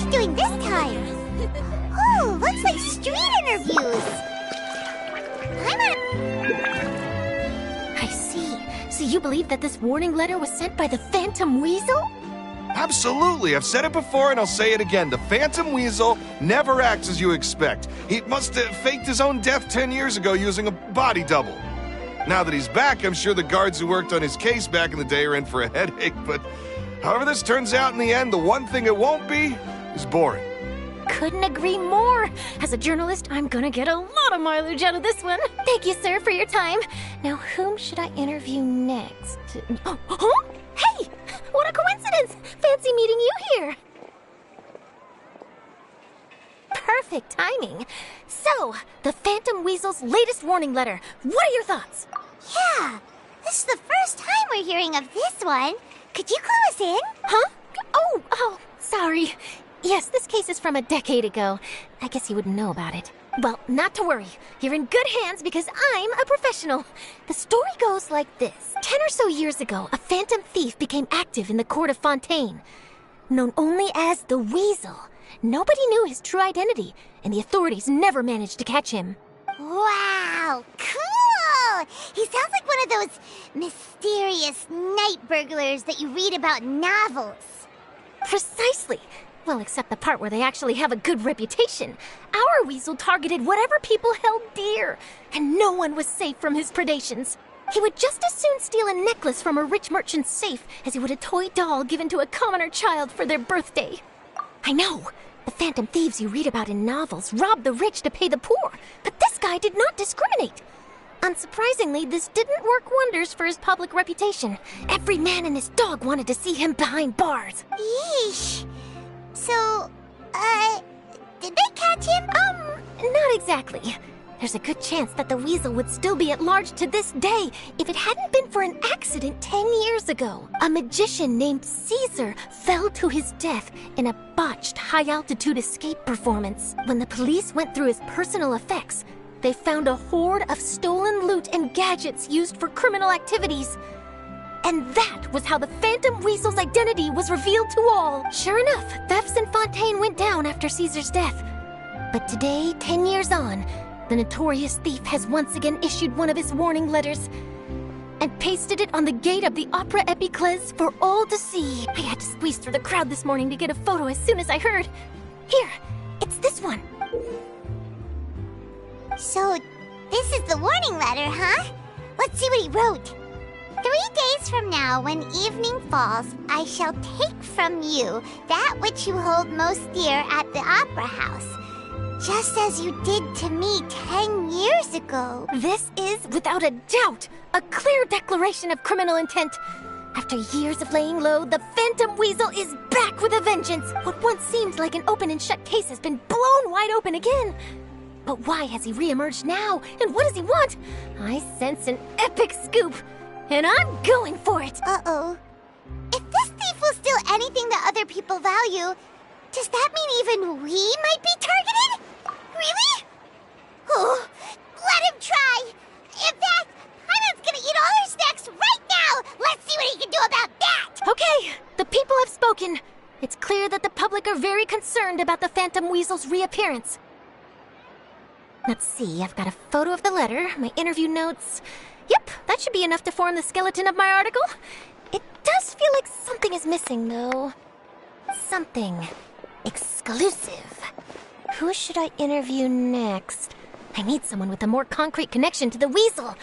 she doing this time? Oh, looks like street interviews. I see. So you believe that this warning letter was sent by the Phantom Weasel? Absolutely. I've said it before and I'll say it again. The Phantom Weasel never acts as you expect. He must have faked his own death 10 years ago using a body double. Now that he's back, I'm sure the guards who worked on his case back in the day are in for a headache, but however this turns out in the end, the one thing it won't be is boring. Couldn't agree more. As a journalist, I'm gonna get a lot of mileage out of this one. Thank you, sir, for your time. Now, whom should I interview next? Oh, huh? Hey! What a coincidence! Fancy meeting you here. Perfect timing. So, the Phantom Weasel's latest warning letter. What are your thoughts? Yeah, this is the first time we're hearing of this one. Could you clue us in? Huh? Oh, sorry. Yes, this case is from a decade ago. I guess you wouldn't know about it. Well, not to worry. You're in good hands because I'm a professional. The story goes like this. 10 or so years ago, a phantom thief became active in the court of Fontaine. Known only as the Weasel. Nobody knew his true identity, and the authorities never managed to catch him. Wow, cool! He sounds like one of those mysterious night burglars that you read about in novels. Precisely. Well, except the part where they actually have a good reputation. Our Weasel targeted whatever people held dear, and no one was safe from his predations. He would just as soon steal a necklace from a rich merchant's safe as he would a toy doll given to a commoner child for their birthday. I know, the phantom thieves you read about in novels rob the rich to pay the poor, but this guy did not discriminate. Unsurprisingly, this didn't work wonders for his public reputation. Every man and his dog wanted to see him behind bars. Yeesh. So, did they catch him? Not exactly. There's a good chance that the Weasel would still be at large to this day if it hadn't been for an accident 10 years ago. A magician named Caesar fell to his death in a botched high-altitude escape performance. When the police went through his personal effects, they found a hoard of stolen loot and gadgets used for criminal activities. And that was how the Phantom Weasel's identity was revealed to all. Sure enough, thefts in Fontaine went down after Caesar's death. But today, 10 years on, the notorious thief has once again issued one of his warning letters and pasted it on the gate of the Opera Epiclese for all to see. I had to squeeze through the crowd this morning to get a photo as soon as I heard. Here, it's this one. So, this is the warning letter, huh? Let's see what he wrote. 3 days from now, when evening falls, I shall take from you that which you hold most dear at the Opera House, just as you did to me 10 years ago. This is, without a doubt, a clear declaration of criminal intent. After years of laying low, the Phantom Weasel is back with a vengeance. What once seemed like an open and shut case has been blown wide open again. But why has he reemerged now? And what does he want? I sense an epic scoop. And I'm going for it! Uh-oh. If this thief will steal anything that other people value, does that mean even we might be targeted? Really? Oh, let him try! In fact, Hyman's gonna eat all our snacks right now! Let's see what he can do about that! Okay, the people have spoken. It's clear that the public are very concerned about the Phantom Weasel's reappearance. Let's see, I've got a photo of the letter, my interview notes. Yep, that should be enough to form the skeleton of my article. It does feel like something is missing, though. Something exclusive. Who should I interview next? I need someone with a more concrete connection to the Weasel.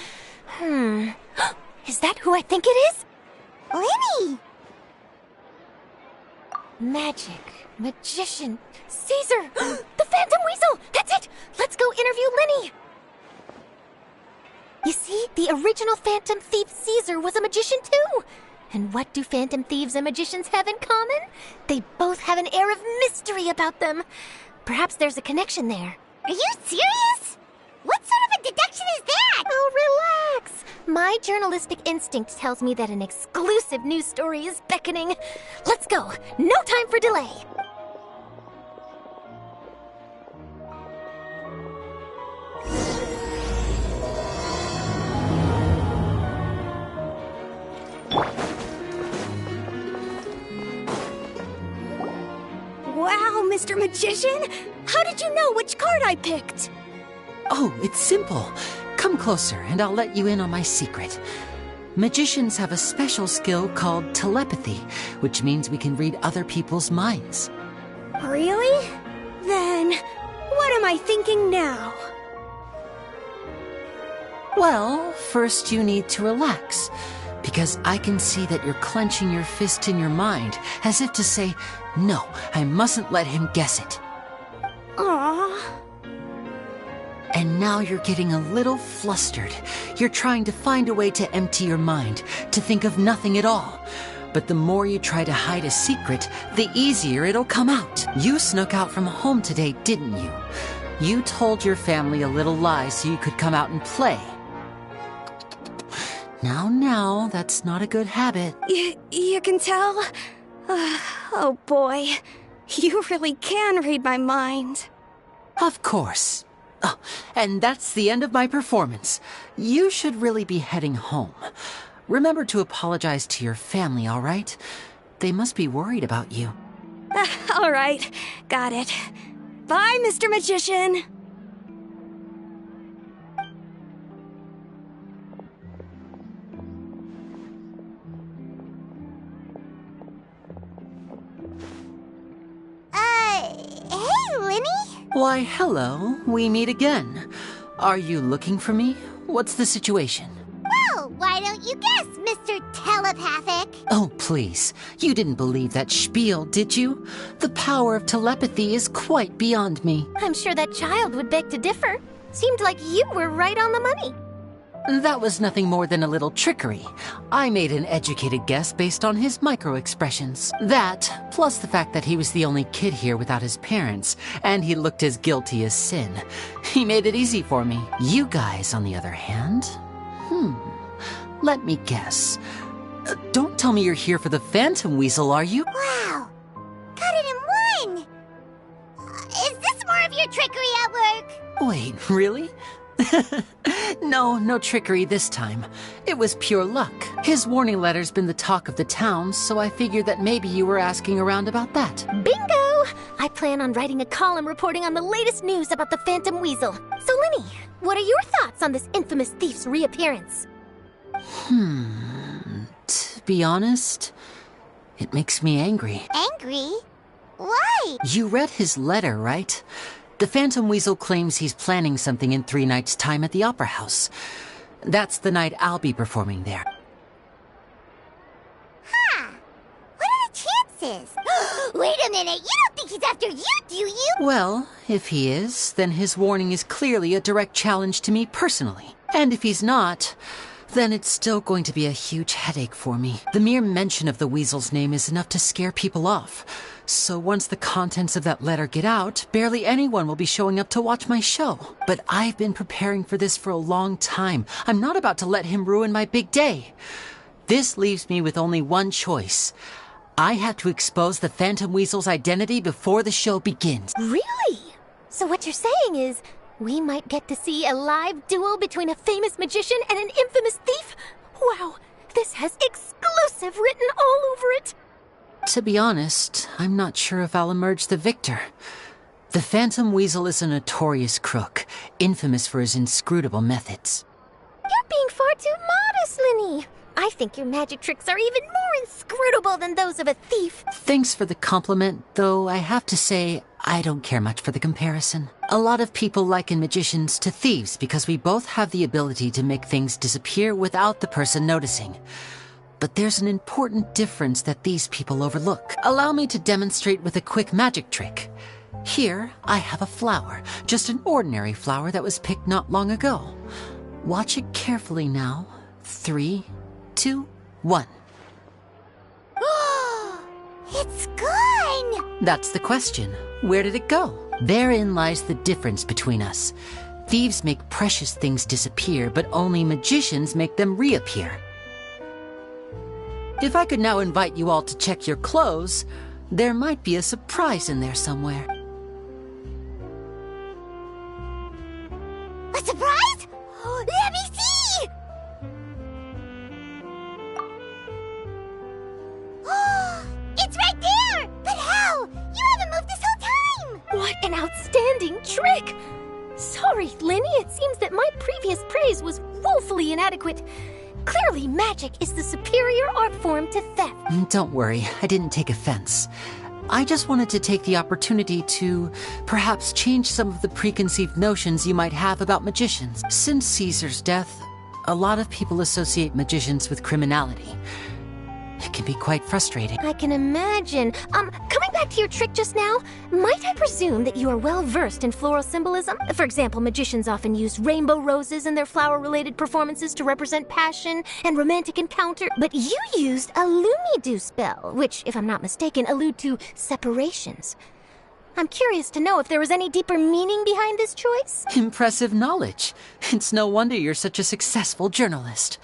Is that who I think it is? Lyney! Magic, magician, Caesar, the Phantom Weasel! That's it! Let's go interview Lyney! You see, the original Phantom Thief Caesar was a magician too. And what do Phantom Thieves and magicians have in common? They both have an air of mystery about them. Perhaps there's a connection there. Are you serious? What sort of a deduction is that? Oh, relax. My journalistic instinct tells me that an exclusive news story is beckoning. Let's go. No time for delay. Wow, Mr. Magician! How did you know which card I picked? Oh, it's simple. Come closer and I'll let you in on my secret. Magicians have a special skill called telepathy, which means we can read other people's minds. Really? Then, what am I thinking now? Well, first you need to relax, because I can see that you're clenching your fist in your mind, as if to say, no, I mustn't let him guess it. Aww. And now you're getting a little flustered. You're trying to find a way to empty your mind, to think of nothing at all. But the more you try to hide a secret, the easier it'll come out. You snuck out from home today, didn't you? You told your family a little lie so you could come out and play. Now, that's not a good habit. You can tell? Oh boy, you really can read my mind. Of course. Oh, and that's the end of my performance. You should really be heading home. Remember to apologize to your family, all right? They must be worried about you. All right, got it. Bye, Mr. Magician. Hey, Lyney? Why, hello. We meet again. Are you looking for me? What's the situation? Well, why don't you guess, Mr. Telepathic? Oh, please. You didn't believe that spiel, did you? The power of telepathy is quite beyond me. I'm sure that child would beg to differ. Seemed like you were right on the money. That was nothing more than a little trickery. I made an educated guess based on his micro-expressions. That, plus the fact that he was the only kid here without his parents, and he looked as guilty as sin. He made it easy for me. You guys, on the other hand... Let me guess. Don't tell me you're here for the Phantom Weasel, are you? Wow! Got it in one! Is this more of your trickery at work? Wait, really? No trickery this time. It was pure luck. His warning letter's been the talk of the town, so I figured that maybe you were asking around about that. Bingo! I plan on writing a column reporting on the latest news about the Phantom Weasel. So, Lyney, what are your thoughts on this infamous thief's reappearance? To be honest, it makes me angry. Angry? Why? You read his letter, right? The Phantom Weasel claims he's planning something in 3 nights' time at the Opera House. That's the night I'll be performing there. Huh. What are the chances? Wait a minute, you don't think he's after you, do you? Well, if he is, then his warning is clearly a direct challenge to me personally. And if he's not, then it's still going to be a huge headache for me. The mere mention of the Weasel's name is enough to scare people off. So once the contents of that letter get out, barely anyone will be showing up to watch my show. But I've been preparing for this for a long time. I'm not about to let him ruin my big day. This leaves me with only one choice. I have to expose the Phantom Weasel's identity before the show begins. Really? So what you're saying is, we might get to see a live duel between a famous magician and an infamous thief? Wow, this has exclusive written all over it. To be honest, I'm not sure if I'll emerge the victor. The Phantom Weasel is a notorious crook, infamous for his inscrutable methods. You're being far too modest, Lyney. I think your magic tricks are even more inscrutable than those of a thief. Thanks for the compliment, though I have to say, I don't care much for the comparison. A lot of people liken magicians to thieves because we both have the ability to make things disappear without the person noticing. But there's an important difference that these people overlook. Allow me to demonstrate with a quick magic trick. Here, I have a flower, just an ordinary flower that was picked not long ago. Watch it carefully now. 3, 2, 1. It's gone! That's the question. Where did it go? Therein lies the difference between us. Thieves make precious things disappear, but only magicians make them reappear. If I could now invite you all to check your clothes, there might be a surprise in there somewhere. A surprise? Let me see! It's right there! But how? You haven't moved this whole outstanding trick! Sorry, Lyney, it seems that my previous praise was woefully inadequate. Clearly, magic is the superior art form to theft. Don't worry, I didn't take offense. I just wanted to take the opportunity to perhaps change some of the preconceived notions you might have about magicians. Since Caesar's death, a lot of people associate magicians with criminality. It can be quite frustrating. I can imagine. Coming back to your trick just now, might I presume that you are well versed in floral symbolism? For example, magicians often use rainbow roses in their flower-related performances to represent passion and romantic encounter. But you used a Lumidu spell, which, if I'm not mistaken, allude to separations. I'm curious to know if there was any deeper meaning behind this choice. Impressive knowledge. It's no wonder you're such a successful journalist.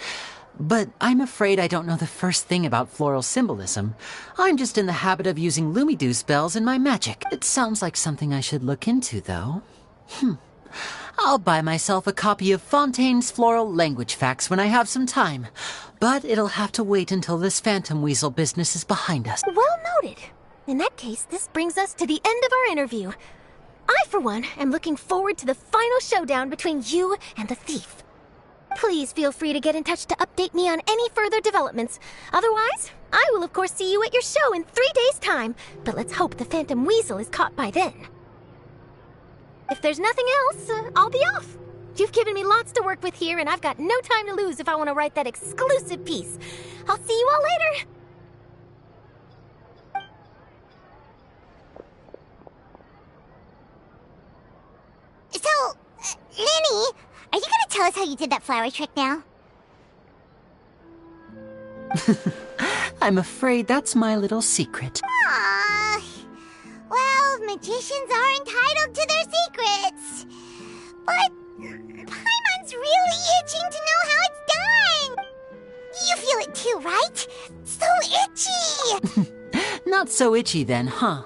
But I'm afraid I don't know the first thing about floral symbolism. I'm just in the habit of using Lumidu spells in my magic. It sounds like something I should look into, though. I'll buy myself a copy of Fontaine's Floral Language Facts when I have some time. But it'll have to wait until this phantom weasel business is behind us. Well noted. In that case, this brings us to the end of our interview. I, for one, am looking forward to the final showdown between you and the thief. Please feel free to get in touch to update me on any further developments. Otherwise, I will of course see you at your show in 3 days' time. But let's hope the Phantom Weasel is caught by then. If there's nothing else, I'll be off. You've given me lots to work with here, and I've got no time to lose if I want to write that exclusive piece. I'll see you all later. So, Lyney, are you gonna tell us how you did that flower trick now? I'm afraid that's my little secret. Aww. Well, magicians are entitled to their secrets. But Paimon's really itching to know how it's done. You feel it too, right? So itchy! Not so itchy then, huh?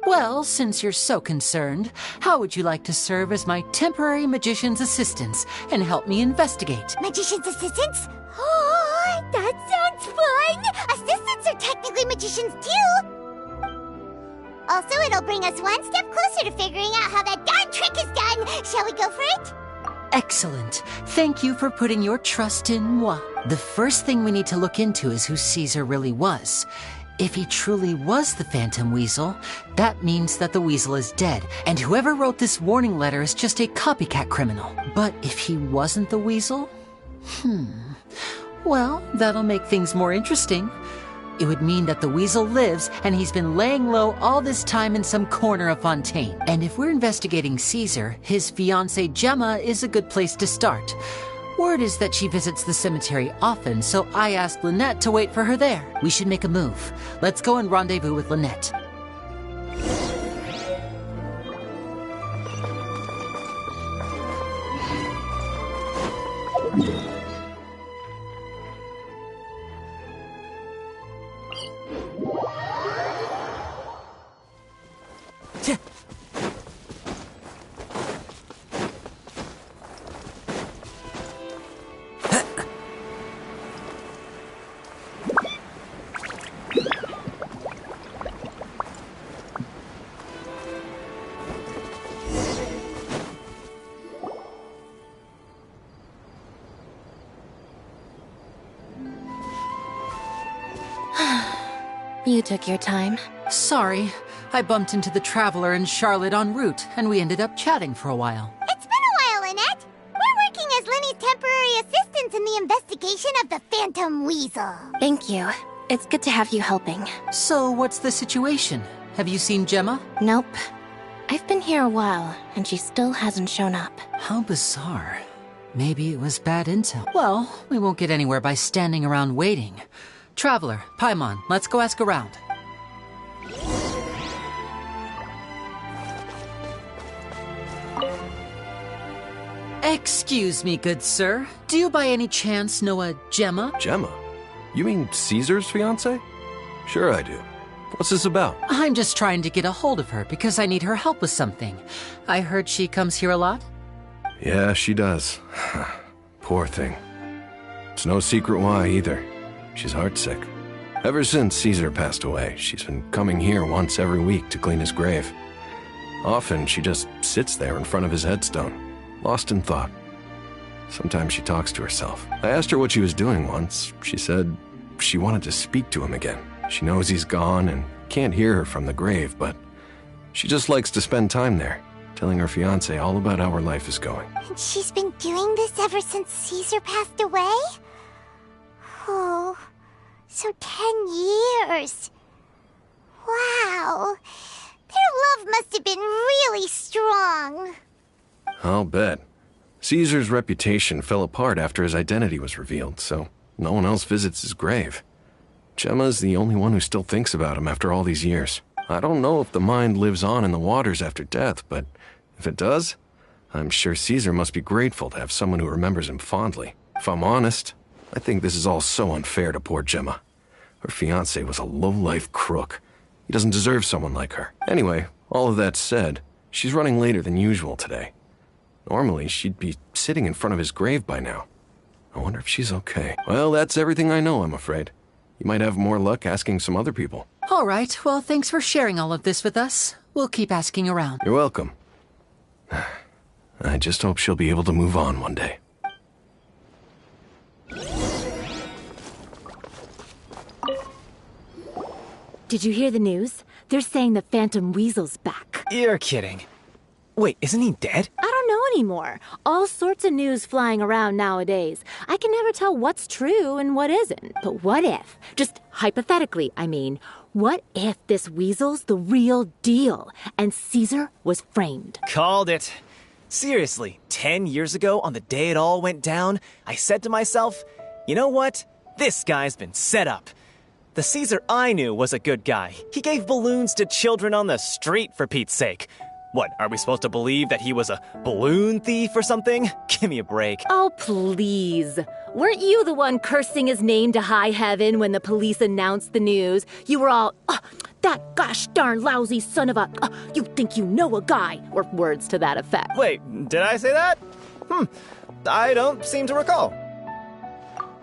Well, since you're so concerned, how would you like to serve as my temporary magician's assistants and help me investigate? Magician's assistants? Oh, that sounds fun! Assistants are technically magicians too! Also, it'll bring us one step closer to figuring out how that darn trick is done! Shall we go for it? Excellent. Thank you for putting your trust in moi. The first thing we need to look into is who Caesar really was. If he truly was the Phantom Weasel, that means that the weasel is dead, and whoever wrote this warning letter is just a copycat criminal. But if he wasn't the weasel? Well, that'll make things more interesting. It would mean that the weasel lives, and he's been laying low all this time in some corner of Fontaine. And if we're investigating Caesar, his fiancée Gemma is a good place to start. Word is that she visits the cemetery often, so I asked Lynette to wait for her there. We should make a move. Let's go and rendezvous with Lynette. You took your time. Sorry, I bumped into the Traveler and Charlotte en route, and we ended up chatting for a while. It's been a while, Lynette. We're working as Lyney's temporary assistants in the investigation of the Phantom Weasel. Thank you. It's good to have you helping. So, what's the situation? Have you seen Gemma? Nope. I've been here a while, and she still hasn't shown up. How bizarre. Maybe it was bad intel. Well, we won't get anywhere by standing around waiting. Traveler, Paimon, let's go ask around. Excuse me, good sir. Do you by any chance know a Gemma? Gemma? You mean Caesar's fiancé? Sure I do. What's this about? I'm just trying to get a hold of her because I need her help with something. I heard she comes here a lot? Yeah, she does. Poor thing. It's no secret why either. She's heartsick. Ever since Caesar passed away, she's been coming here once every week to clean his grave. Often, she just sits there in front of his headstone, lost in thought. Sometimes she talks to herself. I asked her what she was doing once. She said she wanted to speak to him again. She knows he's gone and can't hear her from the grave, but she just likes to spend time there, telling her fiancé all about how her life is going. And she's been doing this ever since Caesar passed away? Oh, so 10 years. Wow. Their love must have been really strong. I'll bet. Caesar's reputation fell apart after his identity was revealed, so no one else visits his grave. Gemma's the only one who still thinks about him after all these years. I don't know if the mind lives on in the waters after death, but if it does, I'm sure Caesar must be grateful to have someone who remembers him fondly. If I'm honest, I think this is all so unfair to poor Gemma. Her fiancé was a low-life crook. He doesn't deserve someone like her. Anyway, all of that said, she's running later than usual today. Normally, she'd be sitting in front of his grave by now. I wonder if she's okay. Well, that's everything I know, I'm afraid. You might have more luck asking some other people. All right, well, thanks for sharing all of this with us. We'll keep asking around. You're welcome. I just hope she'll be able to move on one day. Did you hear the news? They're saying the Phantom Weasel's back. You're kidding. Wait, isn't he dead? I don't know anymore. All sorts of news flying around nowadays. I can never tell what's true and what isn't. But what if, just hypothetically, I mean, what if this weasel's the real deal and Caesar was framed? Called it. Seriously, 10 years ago, on the day it all went down, I said to myself, you know what? This guy's been set up. The Caesar I knew was a good guy. He gave balloons to children on the street, for Pete's sake. What, are we supposed to believe that he was a balloon thief or something? Give me a break. Oh, please. Weren't you the one cursing his name to high heaven when the police announced the news? You were all, that gosh darn lousy son of a, you think you know a guy, or words to that effect. Wait, did I say that? I don't seem to recall.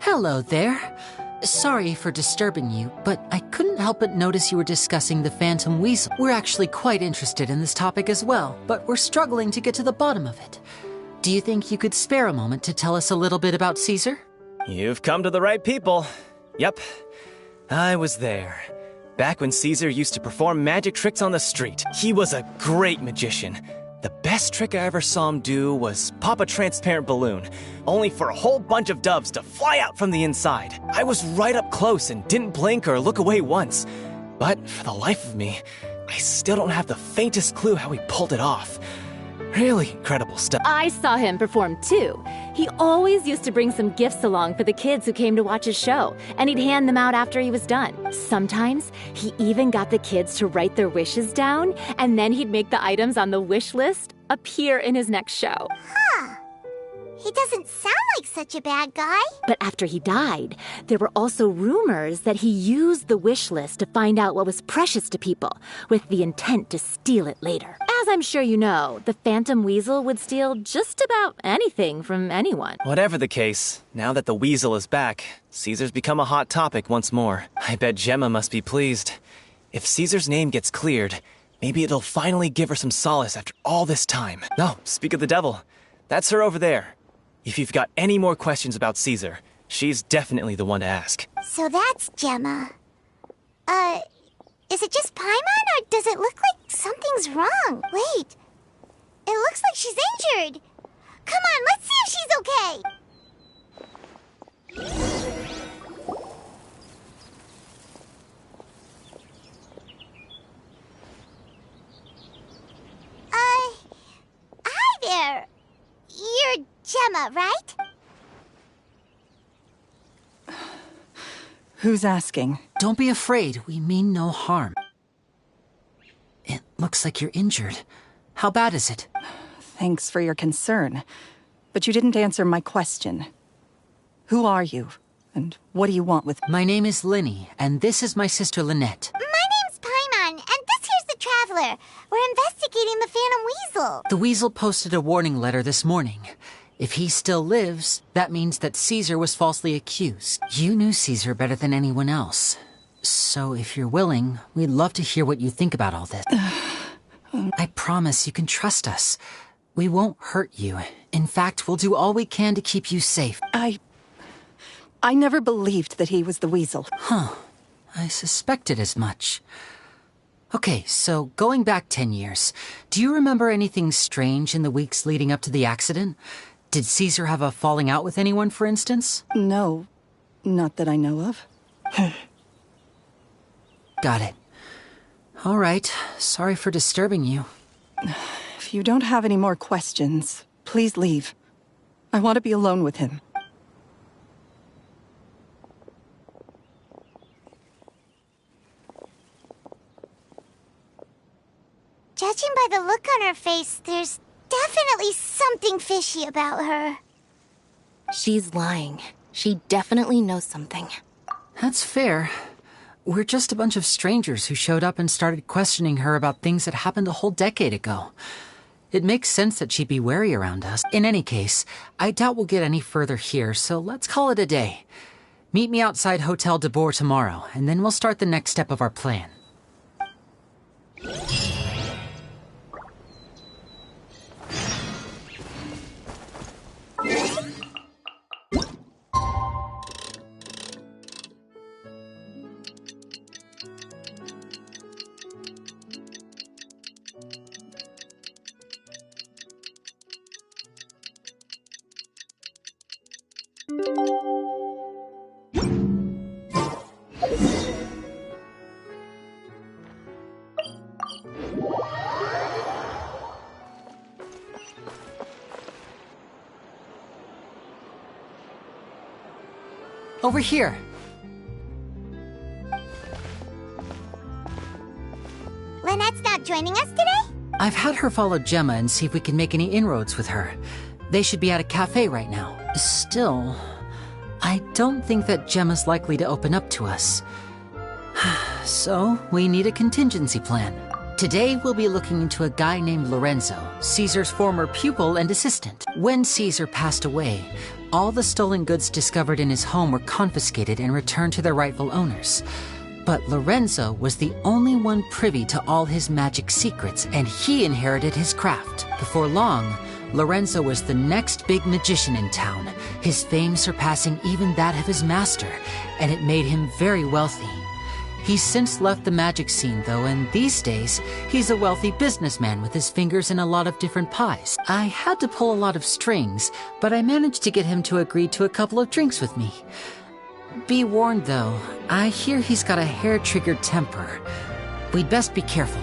Hello there. Sorry for disturbing you, but I couldn't help but notice you were discussing the Phantom Weasel. We're actually quite interested in this topic as well, but we're struggling to get to the bottom of it. Do you think you could spare a moment to tell us a little bit about Caesar? You've come to the right people. Yep, I was there. Back when Caesar used to perform magic tricks on the street. He was a great magician. The best trick I ever saw him do was pop a transparent balloon, only for a whole bunch of doves to fly out from the inside. I was right up close and didn't blink or look away once. But for the life of me, I still don't have the faintest clue how he pulled it off. Really incredible stuff. I saw him perform too. He always used to bring some gifts along for the kids who came to watch his show, and he'd hand them out after he was done. Sometimes, he even got the kids to write their wishes down, and then he'd make the items on the wish list appear in his next show. Huh. He doesn't sound like such a bad guy. But after he died, there were also rumors that he used the wish list to find out what was precious to people, with the intent to steal it later. As I'm sure you know, the Phantom Weasel would steal just about anything from anyone. Whatever the case, now that the Weasel is back, Caesar's become a hot topic once more. I bet Gemma must be pleased. If Caesar's name gets cleared, maybe it'll finally give her some solace after all this time. No, speak of the devil. That's her over there. If you've got any more questions about Caesar, she's definitely the one to ask. So that's Gemma. Is it just Paimon, or does it look like something's wrong? Wait, it looks like she's injured. Come on, let's see if she's okay. Hi there. You're Gemma, right? Who's asking? Don't be afraid, we mean no harm. It looks like you're injured. How bad is it? Thanks for your concern. But you didn't answer my question. Who are you? And what do you want with me? My name is Lyney, and this is my sister Lynette. My name's Paimon, and this here's the Traveler. We're investigating the Phantom Weasel. The Weasel posted a warning letter this morning. If he still lives, that means that Caesar was falsely accused. You knew Caesar better than anyone else. So if you're willing, we'd love to hear what you think about all this. I promise you can trust us. We won't hurt you. In fact, we'll do all we can to keep you safe. I never believed that he was the weasel. Huh. I suspected as much. Okay, so going back 10 years, do you remember anything strange in the weeks leading up to the accident? Did Caesar have a falling out with anyone, for instance? No, not that I know of. Got it. All right, sorry for disturbing you. If you don't have any more questions, please leave. I want to be alone with him. Judging by the look on her face, there's definitely something fishy about her. She's lying. She definitely knows something. That's fair. We're just a bunch of strangers who showed up and started questioning her about things that happened a whole decade ago. It makes sense that she'd be wary around us. In any case, I doubt we'll get any further here, so let's call it a day. Meet me outside Hotel de Boer tomorrow, and then we'll start the next step of our plan. Over here. Lynette's not joining us today? I've had her follow Gemma and see if we can make any inroads with her. They should be at a cafe right now. Still, I don't think that Gemma's likely to open up to us. So, we need a contingency plan. Today, we'll be looking into a guy named Lorenzo, Caesar's former pupil and assistant. When Caesar passed away, all the stolen goods discovered in his home were confiscated and returned to their rightful owners. But Lorenzo was the only one privy to all his magic secrets, and he inherited his craft. Before long, Lorenzo was the next big magician in town, his fame surpassing even that of his master, and it made him very wealthy. He's since left the magic scene, though, and these days, he's a wealthy businessman with his fingers in a lot of different pies. I had to pull a lot of strings, but I managed to get him to agree to a couple of drinks with me. Be warned, though, I hear he's got a hair-triggered temper. We'd best be careful.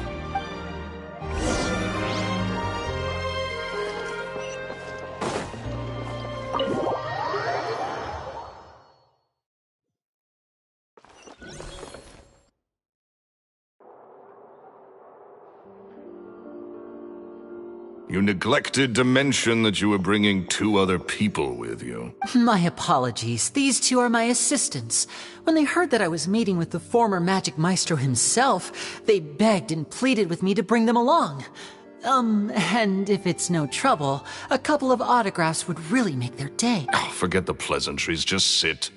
You neglected to mention that you were bringing 2 other people with you. My apologies. These 2 are my assistants. When they heard that I was meeting with the former magic maestro himself, they begged and pleaded with me to bring them along. And if it's no trouble, a couple of autographs would really make their day. Oh, forget the pleasantries. Just sit.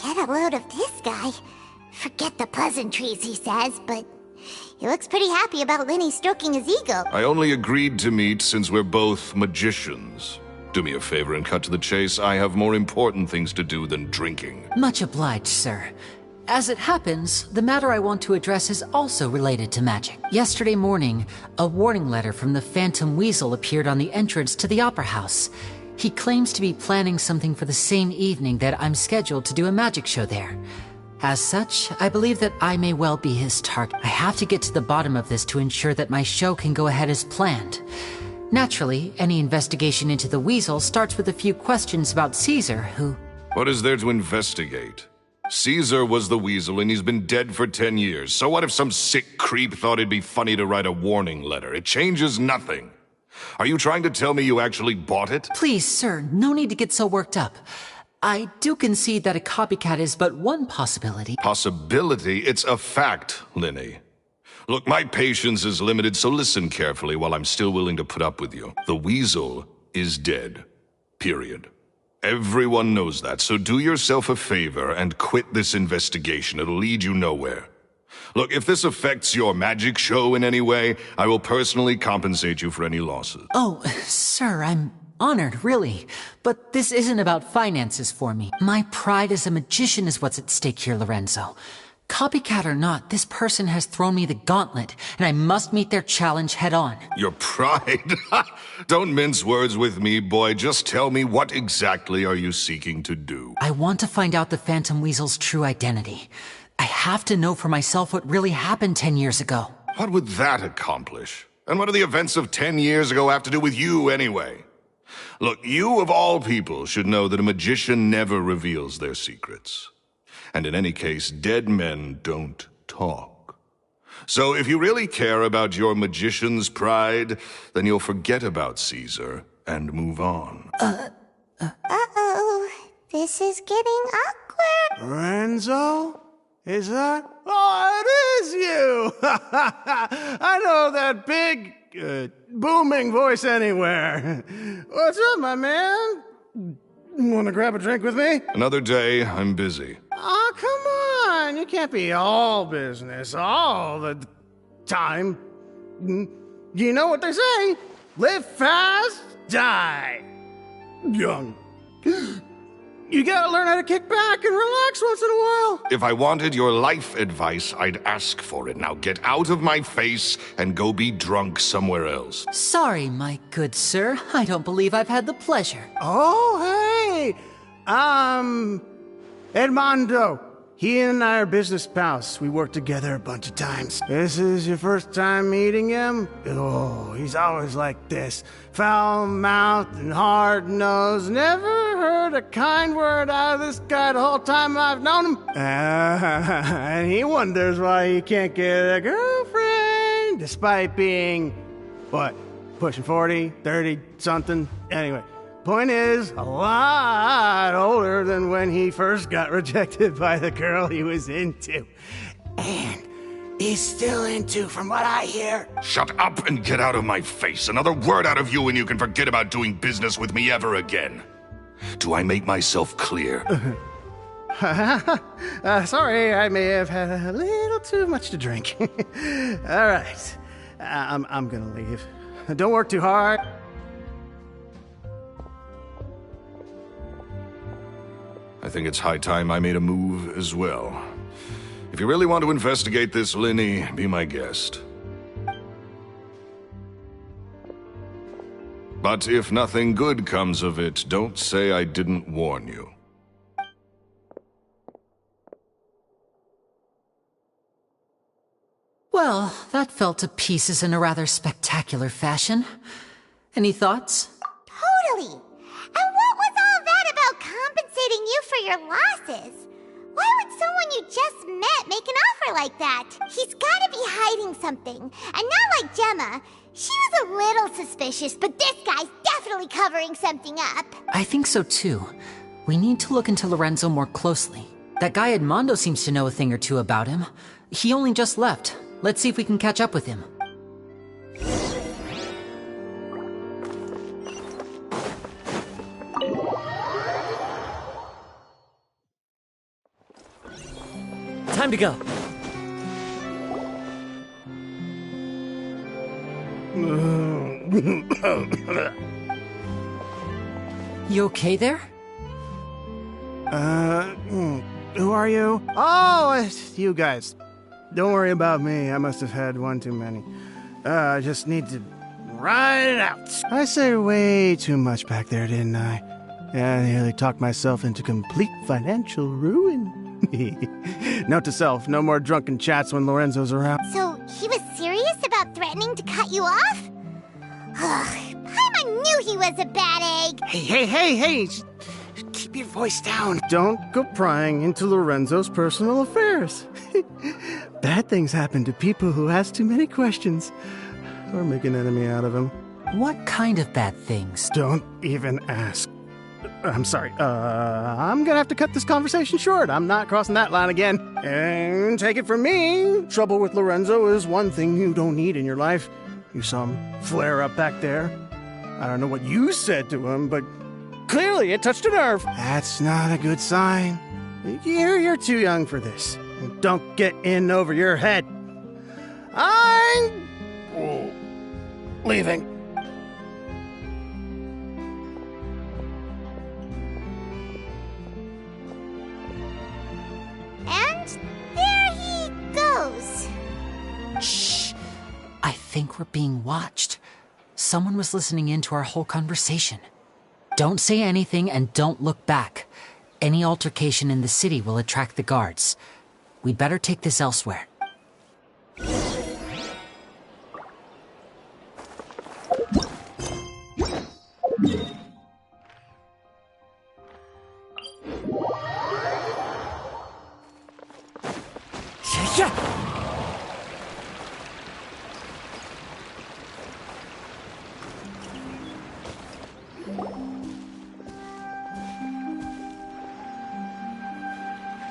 Get a load of this guy. Forget the pleasantries, he says, but he looks pretty happy about Lyney stroking his ego. I only agreed to meet since we're both magicians. Do me a favor and cut to the chase. I have more important things to do than drinking. Much obliged, sir. As it happens, the matter I want to address is also related to magic. Yesterday morning, a warning letter from the Phantom Weasel appeared on the entrance to the Opera House. He claims to be planning something for the same evening that I'm scheduled to do a magic show there. As such, I believe that I may well be his target. I have to get to the bottom of this to ensure that my show can go ahead as planned. Naturally, any investigation into the Weasel starts with a few questions about Caesar, who... What is there to investigate? Caesar was the Weasel and he's been dead for 10 years. So what if some sick creep thought it'd be funny to write a warning letter? It changes nothing. Are you trying to tell me you actually bought it? Please, sir, no need to get so worked up. I do concede that a copycat is but one possibility. Possibility? It's a fact, Lyney. Look, my patience is limited, so listen carefully while I'm still willing to put up with you. The Weasel is dead. Period. Everyone knows that, so do yourself a favor and quit this investigation. It'll lead you nowhere. Look, if this affects your magic show in any way, I will personally compensate you for any losses. Oh, sir, I'm honored, really. But this isn't about finances for me. My pride as a magician is what's at stake here, Lorenzo. Copycat or not, this person has thrown me the gauntlet, and I must meet their challenge head on. Your pride? Don't mince words with me, boy. Just tell me, what exactly are you seeking to do? I want to find out the Phantom Weasel's true identity. I have to know for myself what really happened 10 years ago. What would that accomplish? And what do the events of 10 years ago have to do with you, anyway? Look, you of all people should know that a magician never reveals their secrets. And in any case, dead men don't talk. So if you really care about your magician's pride, then you'll forget about Caesar and move on. Uh-oh. This is getting awkward. Lorenzo? Is that? Oh, it is you! I know that big, booming voice anywhere. What's up, my man? Want to grab a drink with me? Another day, I'm busy. Oh, come on. You can't be all business all the time. You know what they say? Live fast, die young. You gotta learn how to kick back and relax once in a while. If I wanted your life advice, I'd ask for it. Now get out of my face and go be drunk somewhere else. Sorry, my good sir. I don't believe I've had the pleasure. Oh, hey! Edmondo. He and I are business pals. We worked together a bunch of times. This is your first time meeting him? Oh, he's always like this. Foul-mouthed and hard-nosed. Never heard a kind word out of this guy the whole time I've known him. And he wonders why he can't get a girlfriend, despite being, what, pushing 40, 30, something? Anyway. Point is, a lot older than when he first got rejected by the girl he was into. And he's still into, from what I hear. Shut up and get out of my face. Another word out of you and you can forget about doing business with me ever again. Do I make myself clear? Sorry, I may have had a little too much to drink. All right, I'm gonna leave. Don't work too hard. I think it's high time I made a move as well. If you really want to investigate this, Lyney, be my guest. But if nothing good comes of it, don't say I didn't warn you. Well, that fell to pieces in a rather spectacular fashion. Any thoughts? Totally. And what was all that about compensating you for your losses? Why would someone you just met make an offer like that? He's gotta be hiding something. And not like Gemma. She was a little suspicious, but this guy's definitely covering something up. I think so too. We need to look into Lorenzo more closely. That guy Edmondo seems to know a thing or two about him. He only just left. Let's see if we can catch up with him. Time to go. You okay there? Who are you? Oh, it's you guys. Don't worry about me. I must have had one too many. I just need to ride it out. I said way too much back there, didn't I? Yeah, I nearly talked myself into complete financial ruin. Note to self, no more drunken chats when Lorenzo's around. So, he was serious about threatening to cut you off? Paimon knew he was a bad egg! Hey! Keep your voice down. Don't go prying into Lorenzo's personal affairs. Bad things happen to people who ask too many questions. Or make an enemy out of him. What kind of bad things? Don't even ask. I'm sorry. I'm gonna have to cut this conversation short. I'm not crossing that line again. And take it from me, trouble with Lorenzo is one thing you don't need in your life. You saw him flare up back there. I don't know what you said to him, but Clearly, it touched a nerve. That's not a good sign. You're too young for this. Don't get in over your head. I'm leaving. And there he goes. Shh. I think we're being watched. Someone was listening in to our whole conversation. Don't say anything and don't look back. Any altercation in the city will attract the guards. We'd better take this elsewhere.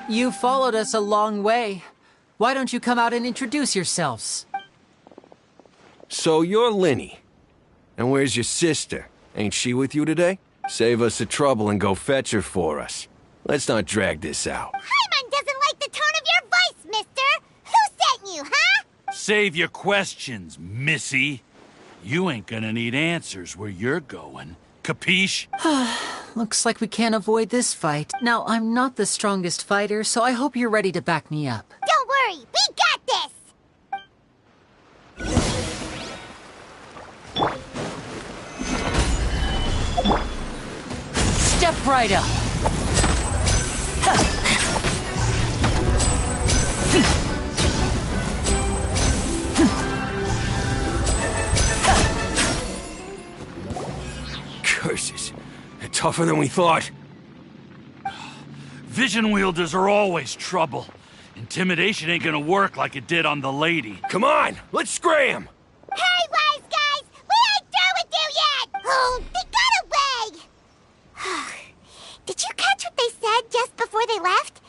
You followed us a long way. Why don't you come out and introduce yourselves? So you're Lyney. And where's your sister? Ain't she with you today? Save us the trouble and go fetch her for us. Let's not drag this out. Paimon doesn't like the tone of your voice, mister! Who sent you, huh? Save your questions, missy. You ain't gonna need answers where you're going. Capiche? Looks like we can't avoid this fight. Now, I'm not the strongest fighter, so I hope you're ready to back me up. Don't worry, we got this! Step right up! Curses. They're tougher than we thought. Vision wielders are always trouble. Intimidation ain't gonna work like it did on the lady. Come on, let's scram! Hurry, wise guys! We ain't through with you yet! Oh, they got away! Did you catch what they said just before they left?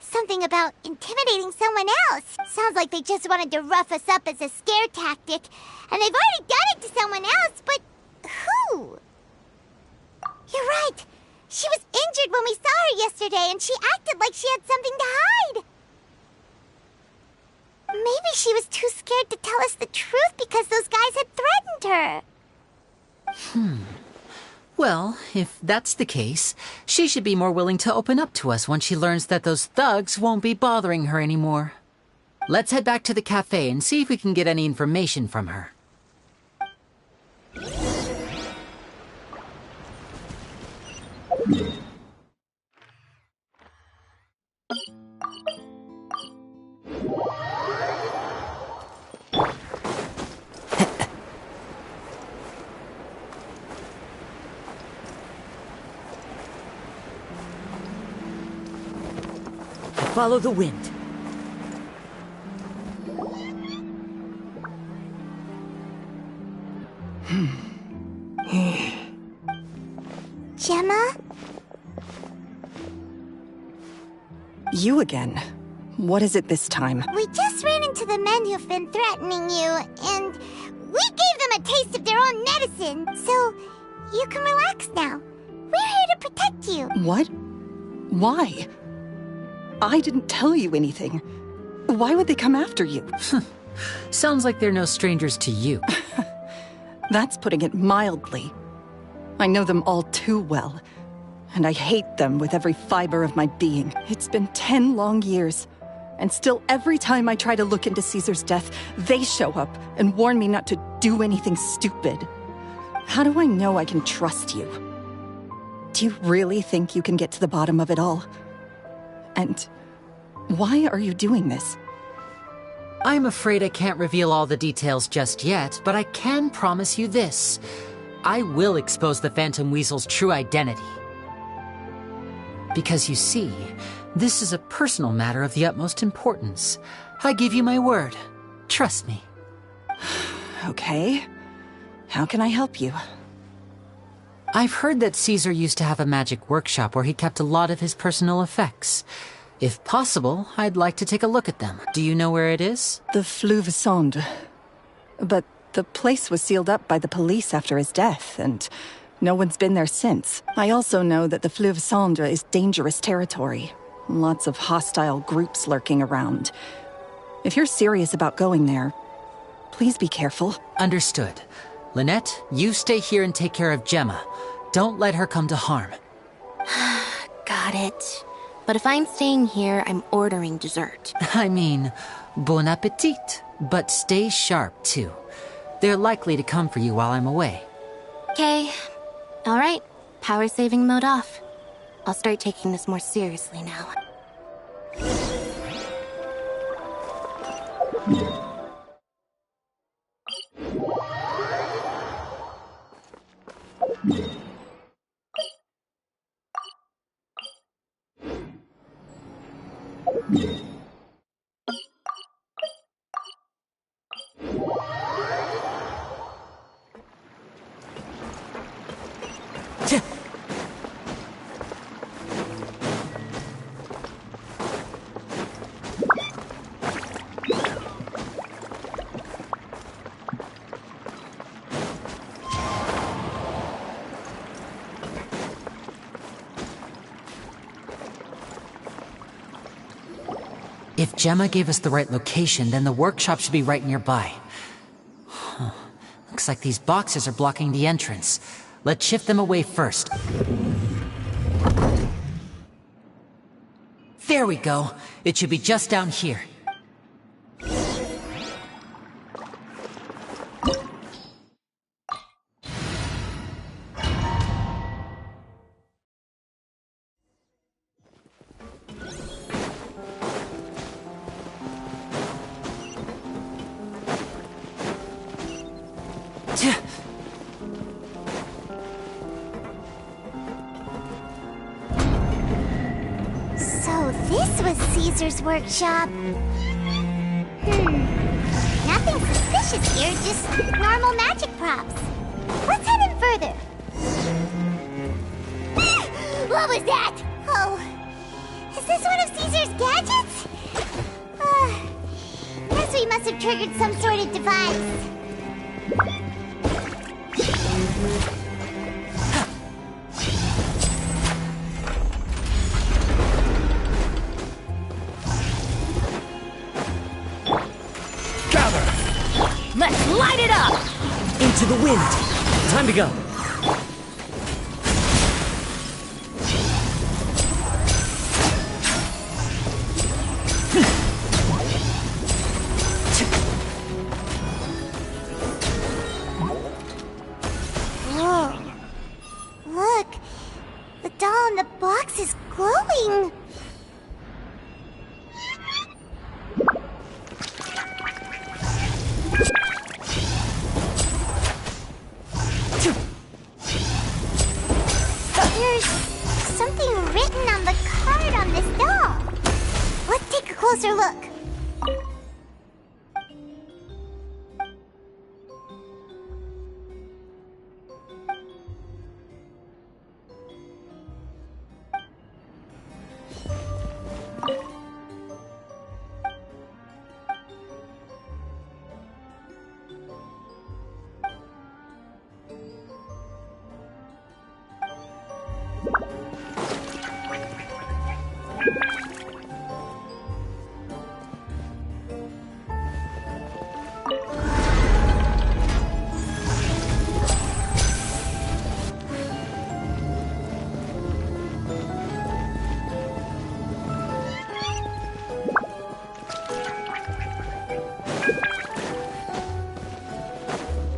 Something about intimidating someone else. Sounds like they just wanted to rough us up as a scare tactic. And they've already done it to someone else, but who? You're right. She was injured when we saw her yesterday, and she acted like she had something to hide. Maybe she was too scared to tell us the truth because those guys had threatened her. Well, if that's the case, she should be more willing to open up to us once she learns that those thugs won't be bothering her anymore. Let's head back to the cafe and see if we can get any information from her. Follow the wind. Gemma? You again. What is it this time? We just ran into the men who've been threatening you, and we gave them a taste of their own medicine, so you can relax now. We're here to protect you. What? Why? I didn't tell you anything. Why would they come after you? Sounds like they're no strangers to you. That's putting it mildly. I know them all too well, and I hate them with every fiber of my being. It's been 10 long years, and still every time I try to look into Caesar's death, they show up and warn me not to do anything stupid. How do I know I can trust you? Do you really think you can get to the bottom of it all? And why are you doing this? I'm afraid I can't reveal all the details just yet, but I can promise you this. I will expose the Phantom Weasel's true identity. Because you see, this is a personal matter of the utmost importance. I give you my word. Trust me. Okay. How can I help you? I've heard that Caesar used to have a magic workshop where he kept a lot of his personal effects. If possible, I'd like to take a look at them. Do you know where it is? The Fleuve Sonde. But the place was sealed up by the police after his death, and No one's been there since. I also know that the Fleuve Cendre is dangerous territory. Lots of hostile groups lurking around. If you're serious about going there, please be careful. Understood. Lynette, you stay here and take care of Gemma. Don't let her come to harm. Got it. But if I'm staying here, I'm ordering dessert. I mean, bon appetit. But stay sharp, too. They're likely to come for you while I'm away. Okay. All right. Power saving mode off. I'll start taking this more seriously now. If Gemma gave us the right location, then the workshop should be right nearby. Looks like these boxes are blocking the entrance. Let's shift them away first. There we go. It should be just down here. This was Caesar's workshop. Nothing suspicious here, just normal magic props. Let's head in further. What was that? Oh, is this one of Caesar's gadgets? Guess we must have triggered some sort of device. Let's light it up! Into the wind. Time to go. Whoa. Look, the doll in the box is glowing. There's something written on the card on this doll. Let's take a closer look.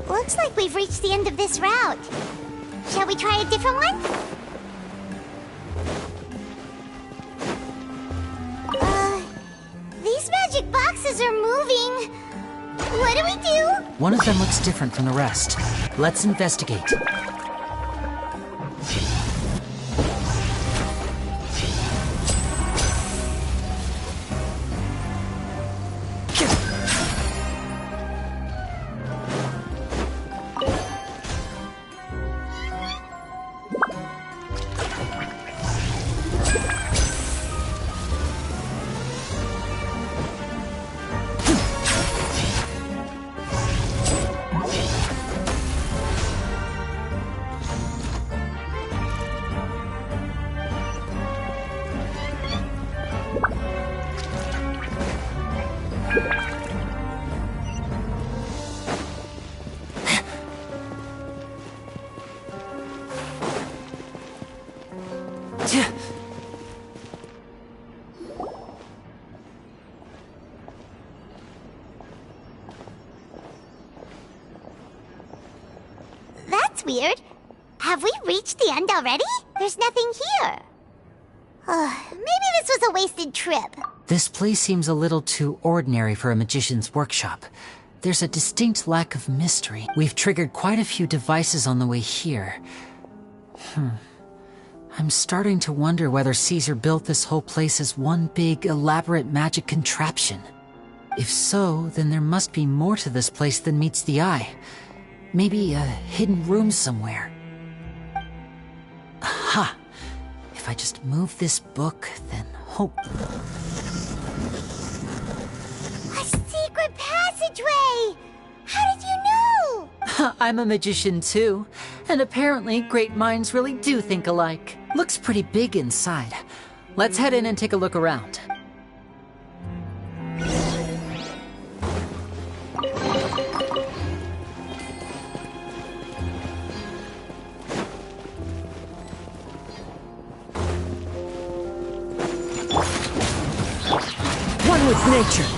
Looks like we've reached the end of this route. Shall we try a different one? These magic boxes are moving. What do we do? One of them looks different from the rest. Let's investigate. weird. Have we reached the end already? There's nothing here. Maybe this was a wasted trip. This place seems a little too ordinary for a magician's workshop. There's a distinct lack of mystery. We've triggered quite a few devices on the way here. I'm starting to wonder whether Caesar built this whole place as one big, elaborate magic contraption. If so, then there must be more to this place than meets the eye. Maybe a hidden room somewhere. Aha! If I just move this book, then hope... A secret passageway! How did you know? I'm a magician too, and apparently great minds really do think alike. Looks pretty big inside. Let's head in and take a look around. One with nature.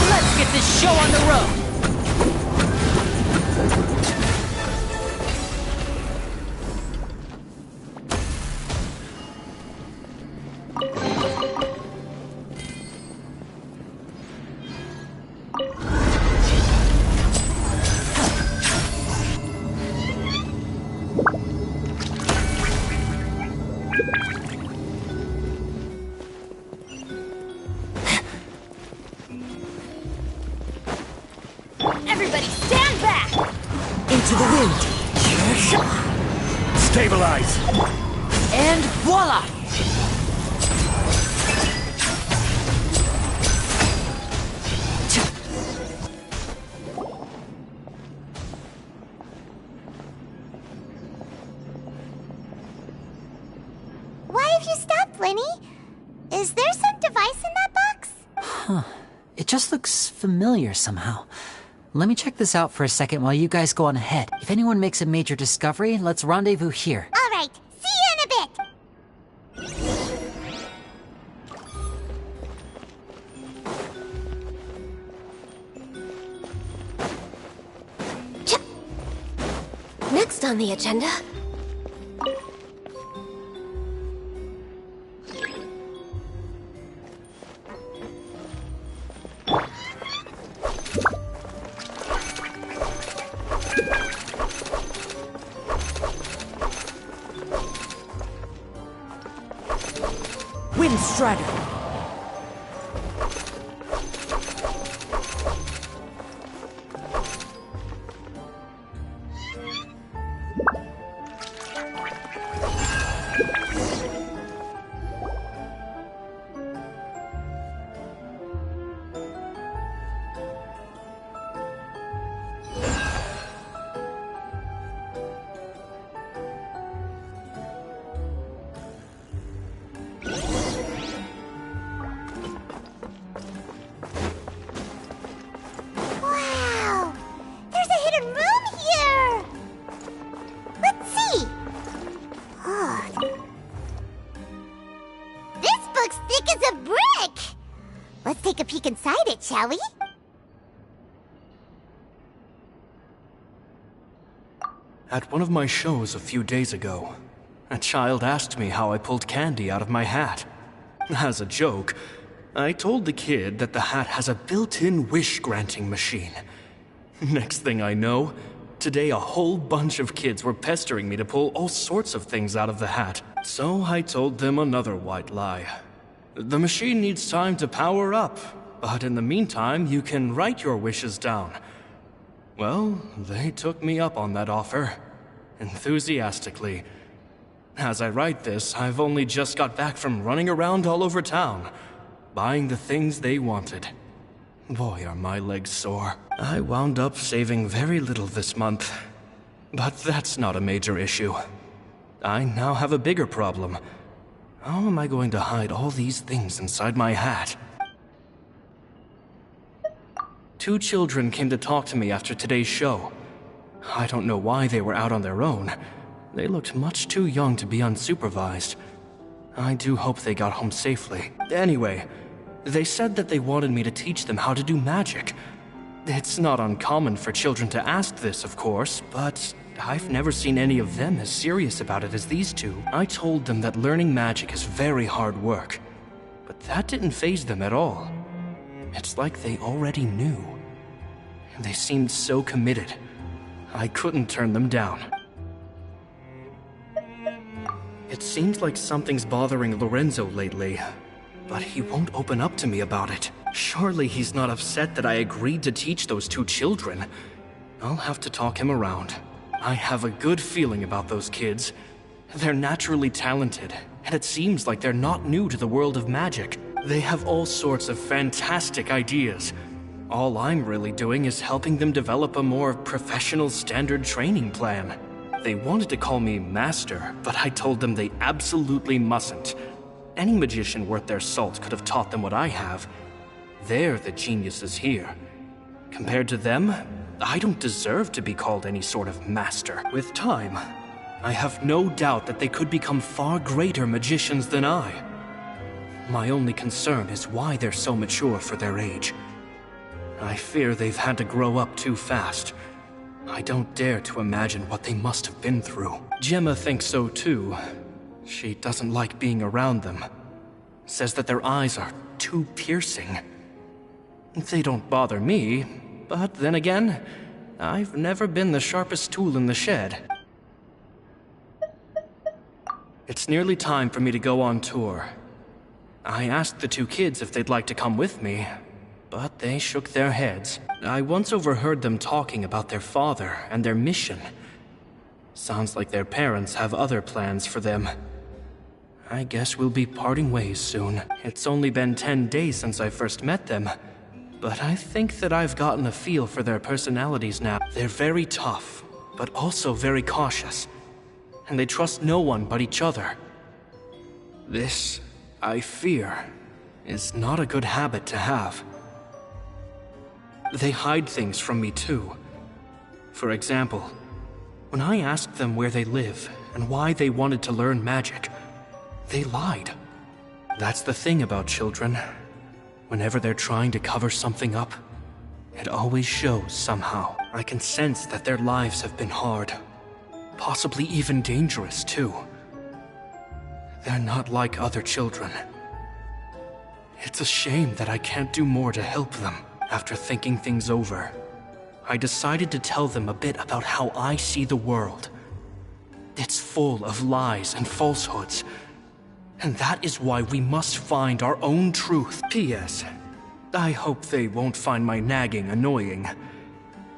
Let's get this show on the road! Everybody stand back! Into the wind. Stabilize! And voila! Why have you stopped, Lyney? Is there some device in that box? It just looks familiar somehow. Let me check this out for a second while you guys go on ahead. If anyone makes a major discovery, let's rendezvous here. All right, see you in a bit. Next on the agenda... Wind Strider. Wow! There's a hidden room here! Let's see! This book's thick as a brick! Let's take a peek inside it, shall we? At one of my shows a few days ago, a child asked me how I pulled candy out of my hat. As a joke, I told the kid that the hat has a built-in wish-granting machine. Next thing I know, today a whole bunch of kids were pestering me to pull all sorts of things out of the hat. So I told them another white lie. The machine needs time to power up, but in the meantime, you can write your wishes down. Well, they took me up on that offer, enthusiastically. As I write this, I've only just got back from running around all over town, buying the things they wanted. Boy, are my legs sore. I wound up saving very little this month, but that's not a major issue. I now have a bigger problem. How am I going to hide all these things inside my hat? Two children came to talk to me after today's show. I don't know why they were out on their own. They looked much too young to be unsupervised. I do hope they got home safely. Anyway, they said that they wanted me to teach them how to do magic. It's not uncommon for children to ask this, of course, but I've never seen any of them as serious about it as these two. I told them that learning magic is very hard work, but that didn't faze them at all. It's like they already knew. And they seemed so committed. I couldn't turn them down. It seems like something's bothering Lorenzo lately, but he won't open up to me about it. Surely he's not upset that I agreed to teach those two children. I'll have to talk him around. I have a good feeling about those kids. They're naturally talented, and it seems like they're not new to the world of magic. They have all sorts of fantastic ideas. All I'm really doing is helping them develop a more professional standard training plan. They wanted to call me Master, but I told them they absolutely mustn't. Any magician worth their salt could have taught them what I have. They're the geniuses here. Compared to them, I don't deserve to be called any sort of master. With time, I have no doubt that they could become far greater magicians than I. My only concern is why they're so mature for their age. I fear they've had to grow up too fast. I don't dare to imagine what they must have been through. Gemma thinks so too. She doesn't like being around them. Says that their eyes are too piercing. They don't bother me, but then again, I've never been the sharpest tool in the shed. It's nearly time for me to go on tour. I asked the two kids if they'd like to come with me, but they shook their heads. I once overheard them talking about their father and their mission. Sounds like their parents have other plans for them. I guess we'll be parting ways soon. It's only been 10 days since I first met them, but I think that I've gotten a feel for their personalities now. They're very tough, but also very cautious, and they trust no one but each other. This, I fear, is not a good habit to have. They hide things from me too. For example, when I asked them where they live and why they wanted to learn magic, they lied. That's the thing about children. Whenever they're trying to cover something up, it always shows somehow. I can sense that their lives have been hard, possibly even dangerous too. They're not like other children. It's a shame that I can't do more to help them. After thinking things over, I decided to tell them a bit about how I see the world. It's full of lies and falsehoods, and that is why we must find our own truth. P.S. I hope they won't find my nagging annoying.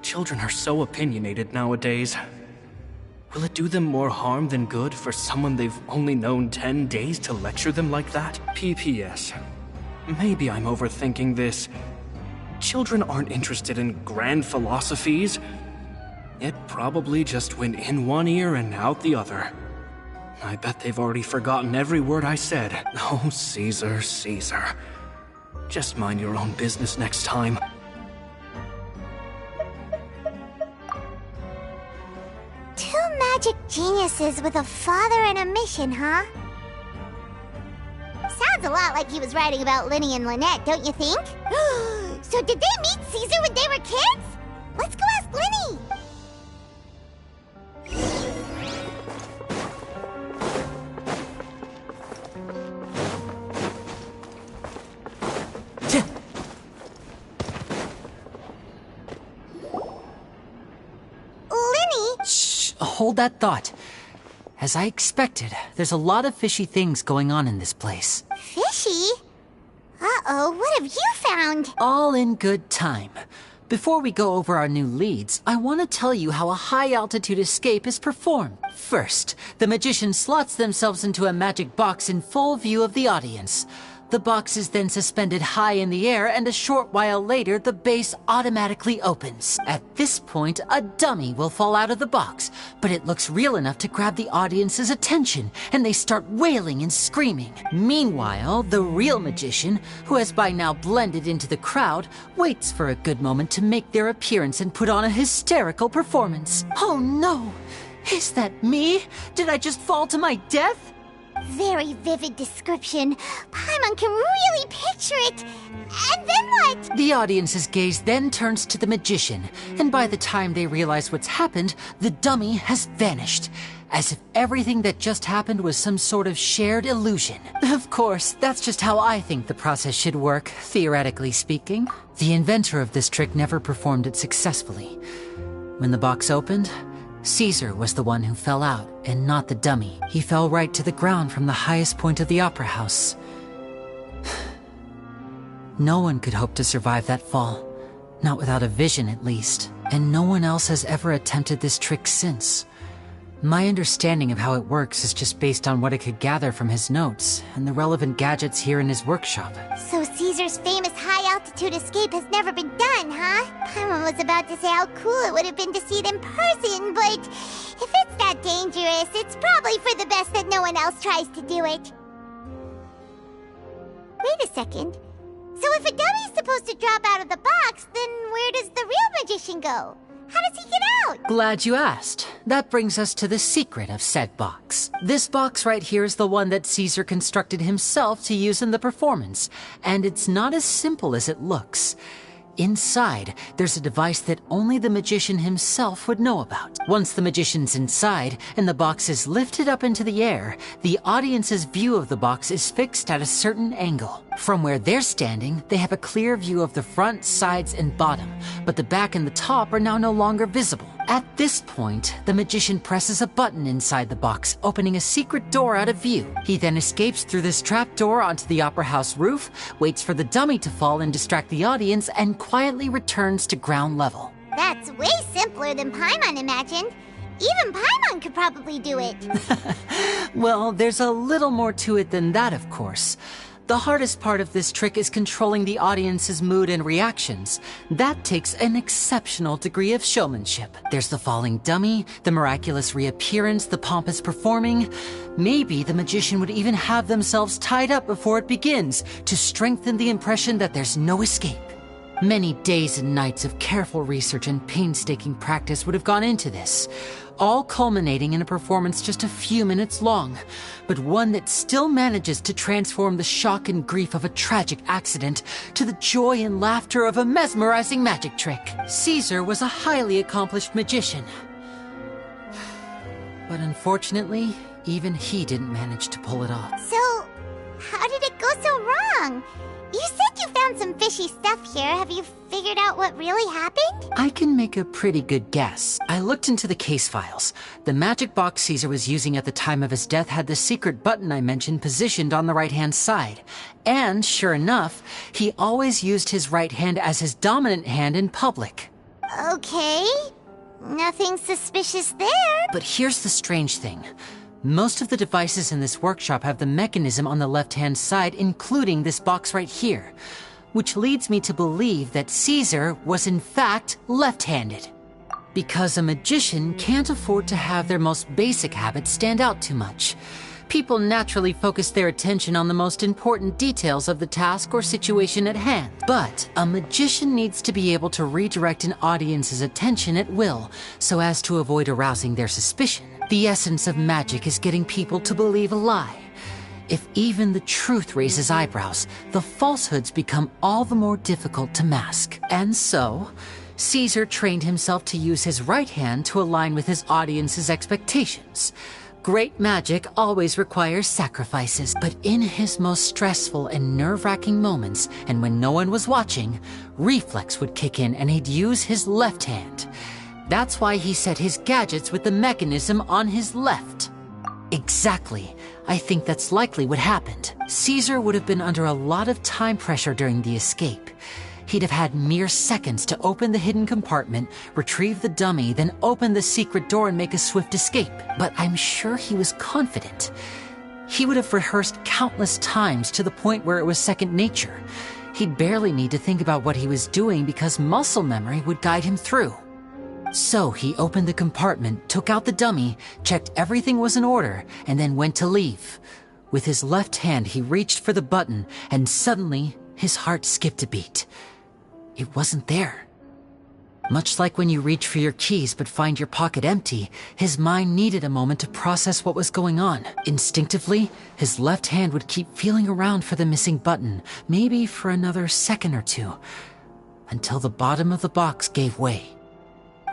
Children are so opinionated nowadays. Will it do them more harm than good for someone they've only known 10 days to lecture them like that? P.P.S. Maybe I'm overthinking this. Children aren't interested in grand philosophies. It probably just went in one ear and out the other. I bet they've already forgotten every word I said. Oh, Caesar, Caesar. Just mind your own business next time. Two magic geniuses with a father and a mission, huh? Sounds a lot like he was writing about Lyney and Lynette, don't you think? So did they meet Caesar when they were kids? Let's go ask Lyney! Lyney! Shh, hold that thought. As I expected, there's a lot of fishy things going on in this place. Fishy? Uh-oh, what have you found? All in good time. Before we go over our new leads, I want to tell you how a high-altitude escape is performed. First, the magician slots themselves into a magic box in full view of the audience. The box is then suspended high in the air, and a short while later, the base automatically opens. At this point, a dummy will fall out of the box, but it looks real enough to grab the audience's attention, and they start wailing and screaming. Meanwhile, the real magician, who has by now blended into the crowd, waits for a good moment to make their appearance and put on a hysterical performance. Oh no! Is that me? Did I just fall to my death? Very very vivid description. Paimon can really picture it. And then what? The audience's gaze then turns to the magician, and by the time they realize what's happened, the dummy has vanished. As if everything that just happened was some sort of shared illusion. Of course, that's just how I think the process should work, theoretically speaking. The inventor of this trick never performed it successfully. When the box opened, Caesar was the one who fell out, and not the dummy. He fell right to the ground from the highest point of the opera house. No one could hope to survive that fall. Not without a vision, at least. And no one else has ever attempted this trick since. My understanding of how it works is just based on what I could gather from his notes and the relevant gadgets here in his workshop. So Caesar's famous high-altitude escape has never been done, huh? Paimon was about to say how cool it would have been to see it in person, but if it's that dangerous, it's probably for the best that no one else tries to do it. Wait a second. So if a dummy's supposed to drop out of the box, then where does the real magician go? How does he get out? Glad you asked. That brings us to the secret of said box. This box right here is the one that Caesar constructed himself to use in the performance, and it's not as simple as it looks. Inside, there's a device that only the magician himself would know about. Once the magician's inside and the box is lifted up into the air, the audience's view of the box is fixed at a certain angle. From where they're standing, they have a clear view of the front, sides, and bottom, but the back and the top are now no longer visible. At this point, the magician presses a button inside the box, opening a secret door out of view. He then escapes through this trap door onto the opera house roof, waits for the dummy to fall and distract the audience, and quietly returns to ground level. That's way simpler than Paimon imagined. Even Paimon could probably do it. Well, there's a little more to it than that, of course. The hardest part of this trick is controlling the audience's mood and reactions. That takes an exceptional degree of showmanship. There's the falling dummy, the miraculous reappearance, the pompous performing. Maybe the magician would even have themselves tied up before it begins to strengthen the impression that there's no escape. Many days and nights of careful research and painstaking practice would have gone into this, all culminating in a performance just a few minutes long, but one that still manages to transform the shock and grief of a tragic accident to the joy and laughter of a mesmerizing magic trick. Caesar was a highly accomplished magician, but unfortunately, even he didn't manage to pull it off. So, how did it go so wrong? You said you found some fishy stuff here. Have you figured out what really happened? I can make a pretty good guess. I looked into the case files. The magic box Caesar was using at the time of his death had the secret button I mentioned positioned on the right-hand side. And, sure enough, he always used his right hand as his dominant hand in public. Okay. Nothing suspicious there. But here's the strange thing. Most of the devices in this workshop have the mechanism on the left-hand side, including this box right here, which leads me to believe that Caesar was in fact left-handed. Because a magician can't afford to have their most basic habits stand out too much. People naturally focus their attention on the most important details of the task or situation at hand. But a magician needs to be able to redirect an audience's attention at will, so as to avoid arousing their suspicion. The essence of magic is getting people to believe a lie. If even the truth raises eyebrows, the falsehoods become all the more difficult to mask. And so, Caesar trained himself to use his right hand to align with his audience's expectations. Great magic always requires sacrifices, but in his most stressful and nerve-wracking moments, and when no one was watching, reflex would kick in and he'd use his left hand. That's why he set his gadgets with the mechanism on his left. Exactly. I think that's likely what happened. Caesar would have been under a lot of time pressure during the escape. He'd have had mere seconds to open the hidden compartment, retrieve the dummy, then open the secret door and make a swift escape. But I'm sure he was confident. He would have rehearsed countless times to the point where it was second nature. He'd barely need to think about what he was doing because muscle memory would guide him through. So he opened the compartment, took out the dummy, checked everything was in order, and then went to leave. With his left hand, he reached for the button, and suddenly his heart skipped a beat. It wasn't there. Much like when you reach for your keys but find your pocket empty, his mind needed a moment to process what was going on. Instinctively, his left hand would keep feeling around for the missing button, maybe for another second or two, until the bottom of the box gave way.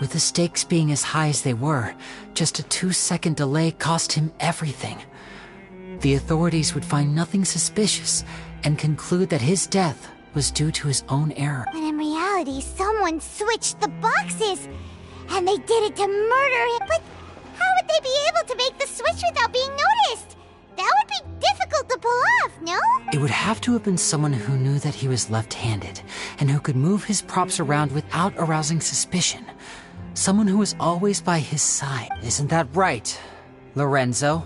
With the stakes being as high as they were, just a 2-second delay cost him everything. The authorities would find nothing suspicious and conclude that his death was due to his own error. When in reality, someone switched the boxes, and they did it to murder him. But how would they be able to make the switch without being noticed? That would be difficult to pull off, no? It would have to have been someone who knew that he was left-handed, and who could move his props around without arousing suspicion. Someone who was always by his side. Isn't that right, Lorenzo?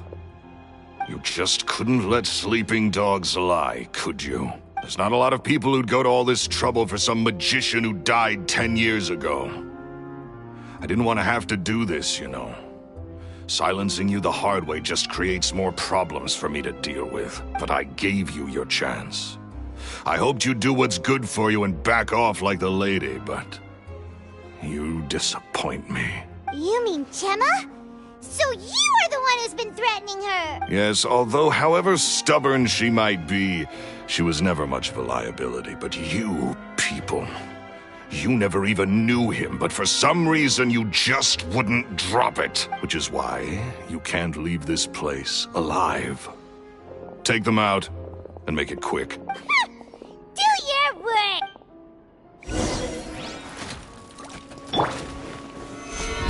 You just couldn't let sleeping dogs lie, could you? There's not a lot of people who'd go to all this trouble for some magician who died 10 years ago. I didn't want to have to do this, you know. Silencing you the hard way just creates more problems for me to deal with. But I gave you your chance. I hoped you'd do what's good for you and back off like the lady, but you disappoint me. You mean Gemma? So you are the one who's been threatening her! Yes, although however stubborn she might be, she was never much of a liability. But you people, you never even knew him, but for some reason you just wouldn't drop it. Which is why you can't leave this place alive. Take them out, and make it quick. Do your work!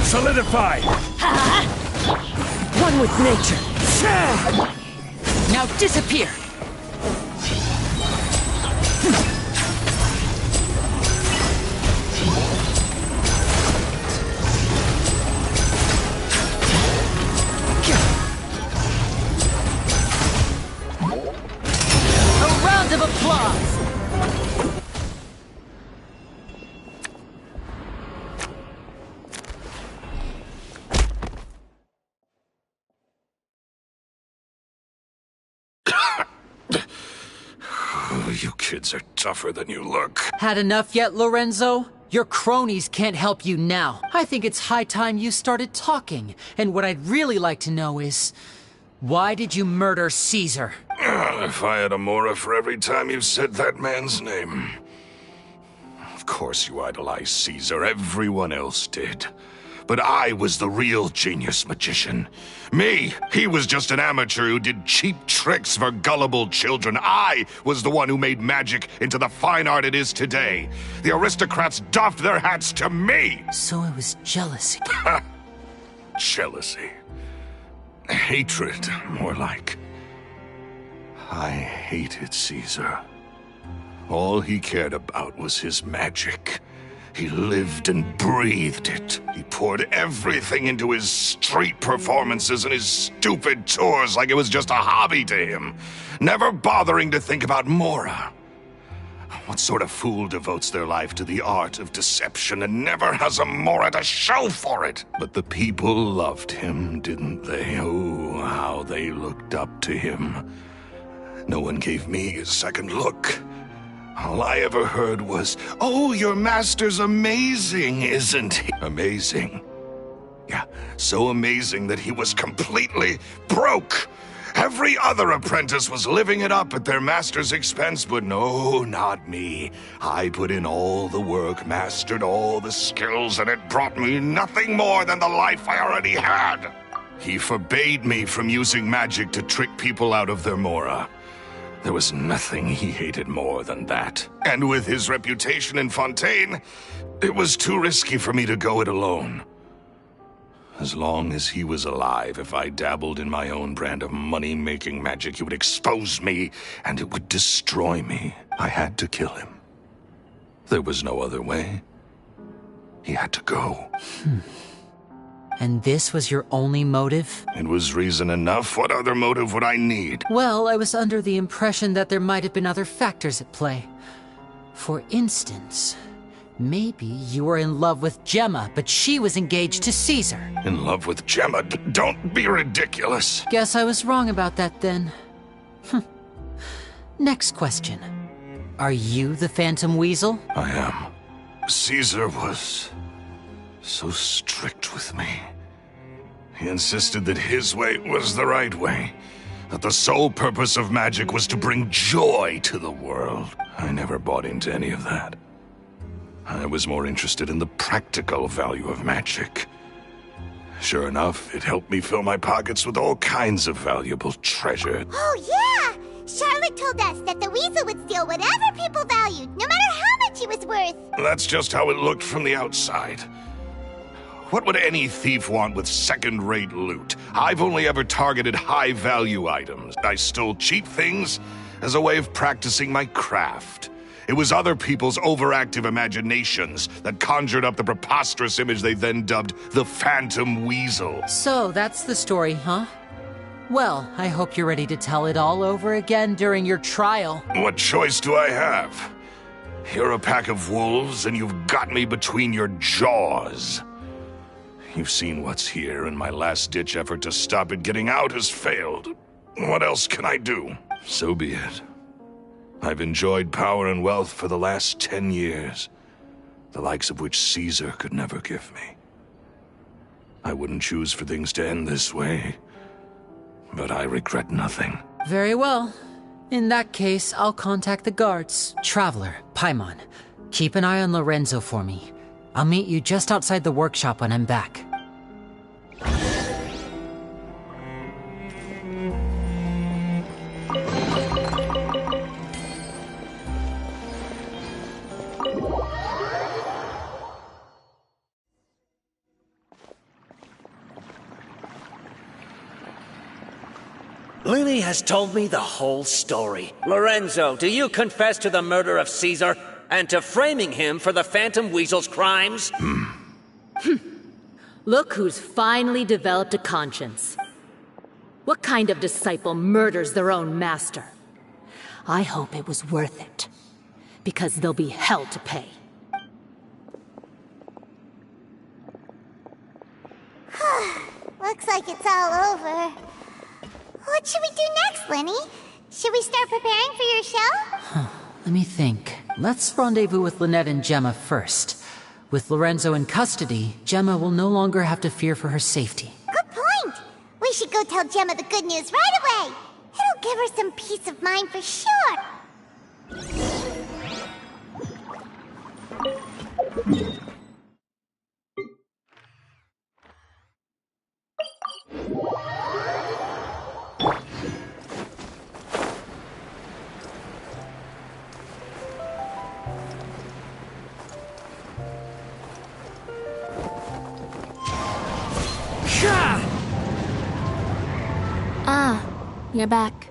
Solidify! One with nature. Now disappear! A round of applause! You kids are tougher than you look. Had enough yet, Lorenzo? Your cronies can't help you now. I think it's high time you started talking. And what I'd really like to know is, why did you murder Caesar? If I had a Mora for every time you said that man's name. Of course you idolized Caesar, everyone else did. But I was the real genius magician. Me, he was just an amateur who did cheap tricks for gullible children. I was the one who made magic into the fine art it is today. The aristocrats doffed their hats to me! So it was jealousy. Jealousy. Hatred, more like. I hated Caesar. All he cared about was his magic. He lived and breathed it. He poured everything into his street performances and his stupid tours like it was just a hobby to him, never bothering to think about Mora. What sort of fool devotes their life to the art of deception and never has a Mora to show for it? But the people loved him, didn't they? Oh, how they looked up to him. No one gave me a second look. All I ever heard was, "Oh, your master's amazing, isn't he?" Amazing. Yeah, so amazing that he was completely broke. Every other apprentice was living it up at their master's expense, but no, not me. I put in all the work, mastered all the skills, and it brought me nothing more than the life I already had. He forbade me from using magic to trick people out of their Mora. There was nothing he hated more than that. And with his reputation in Fontaine, it was too risky for me to go it alone. As long as he was alive, if I dabbled in my own brand of money-making magic, he would expose me, and it would destroy me. I had to kill him. There was no other way. He had to go. And this was your only motive? It was reason enough. What other motive would I need? Well, I was under the impression that there might have been other factors at play. For instance, maybe you were in love with Gemma, but she was engaged to Caesar. In love with Gemma? Don't be ridiculous. Guess I was wrong about that then. Next question. Are you the Phantom Weasel? I am. Caesar was So strict with me. He insisted that his way was the right way. That the sole purpose of magic was to bring joy to the world. I never bought into any of that. I was more interested in the practical value of magic. Sure enough, it helped me fill my pockets with all kinds of valuable treasure. Oh, yeah! Charlotte told us that the weasel would steal whatever people valued, no matter how much it was worth. That's just how it looked from the outside. What would any thief want with second-rate loot? I've only ever targeted high-value items. I stole cheap things as a way of practicing my craft. It was other people's overactive imaginations that conjured up the preposterous image they then dubbed the Phantom Weasel. So, that's the story, huh? Well, I hope you're ready to tell it all over again during your trial. What choice do I have? You're a pack of wolves, and you've got me between your jaws. You've seen what's here, and my last-ditch effort to stop it getting out has failed. What else can I do? So be it. I've enjoyed power and wealth for the last 10 years, the likes of which Caesar could never give me. I wouldn't choose for things to end this way, but I regret nothing. Very well. In that case, I'll contact the guards. Traveler, Paimon, keep an eye on Lorenzo for me. I'll meet you just outside the workshop when I'm back. Lyney has told me the whole story. Lorenzo, do you confess to the murder of Caesar and to framing him for the Phantom Weasel's crimes? Look who's finally developed a conscience. What kind of disciple murders their own master? I hope it was worth it, because there'll be hell to pay. Looks like it's all over. What should we do next, Lyney? Should we start preparing for your show? Let me think. Let's rendezvous with Lynette and Gemma first. With Lorenzo in custody, Gemma will no longer have to fear for her safety. Good point! We should go tell Gemma the good news right away! It'll give her some peace of mind for sure! Ah, you're back.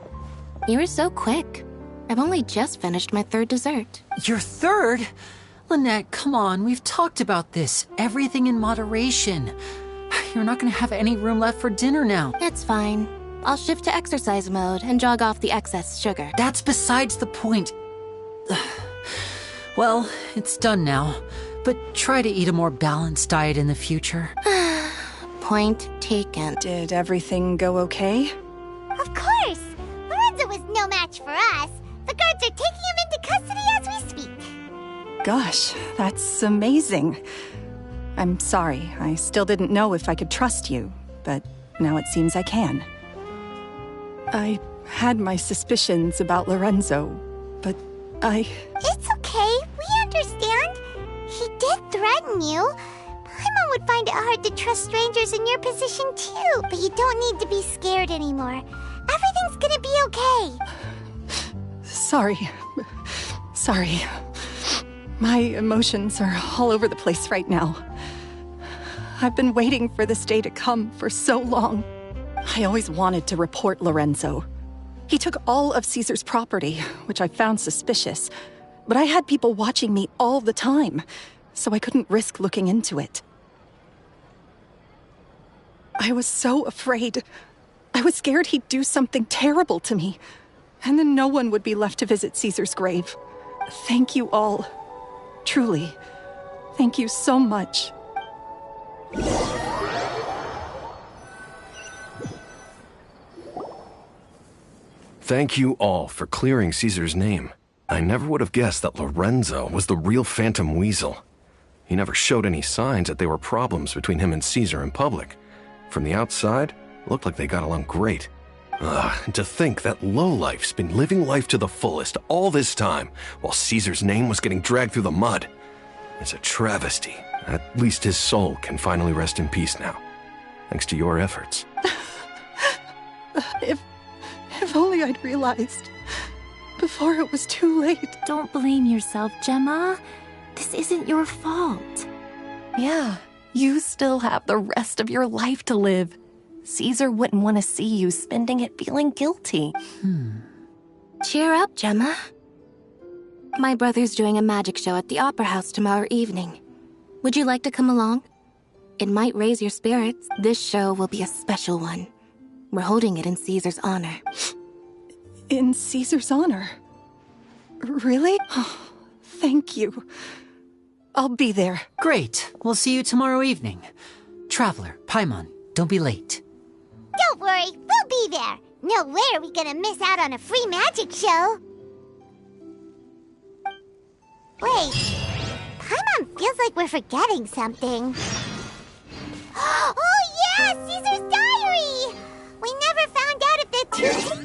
You were so quick. I've only just finished my third dessert. Your third? Lynette, come on, we've talked about this. Everything in moderation. You're not gonna have any room left for dinner now. It's fine. I'll shift to exercise mode and jog off the excess sugar. That's besides the point. Well, it's done now. But try to eat a more balanced diet in the future. Point taken. Did everything go okay? Of course! Lorenzo was no match for us. The guards are taking him into custody as we speak. Gosh, that's amazing. I'm sorry, I still didn't know if I could trust you, but now it seems I can. I had my suspicions about Lorenzo, but It's okay, we understand. He did threaten you. Paimon would find it hard to trust strangers in your position too, but you don't need to be scared anymore. Everything's gonna be okay. Sorry. My emotions are all over the place right now. I've been waiting for this day to come for so long. I always wanted to report Lorenzo. He took all of Caesar's property, which I found suspicious, but I had people watching me all the time, so I couldn't risk looking into it. I was so afraid. I was scared he'd do something terrible to me, and then no one would be left to visit Caesar's grave. Thank you all. Truly. Thank you so much. Thank you all for clearing Caesar's name. I never would have guessed that Lorenzo was the real Phantom Weasel. He never showed any signs that there were problems between him and Caesar in public. From the outside, it looked like they got along great. And to think that lowlife's been living life to the fullest all this time, while Caesar's name was getting dragged through the mud. It's a travesty. At least his soul can finally rest in peace now, thanks to your efforts. If only I'd realized before it was too late. Don't blame yourself, Gemma. This isn't your fault. Yeah, you still have the rest of your life to live. Caesar wouldn't want to see you spending it feeling guilty. Cheer up, Gemma. My brother's doing a magic show at the Opera House tomorrow evening. Would you like to come along? It might raise your spirits. This show will be a special one. We're holding it in Caesar's honor. In Caesar's honor? Really? Oh, thank you. I'll be there. Great. We'll see you tomorrow evening. Traveler, Paimon, don't be late. Don't worry, we'll be there. No way are we gonna miss out on a free magic show. Wait, Paimon feels like we're forgetting something. Oh yeah, Caesar's diary! We never found out if the two...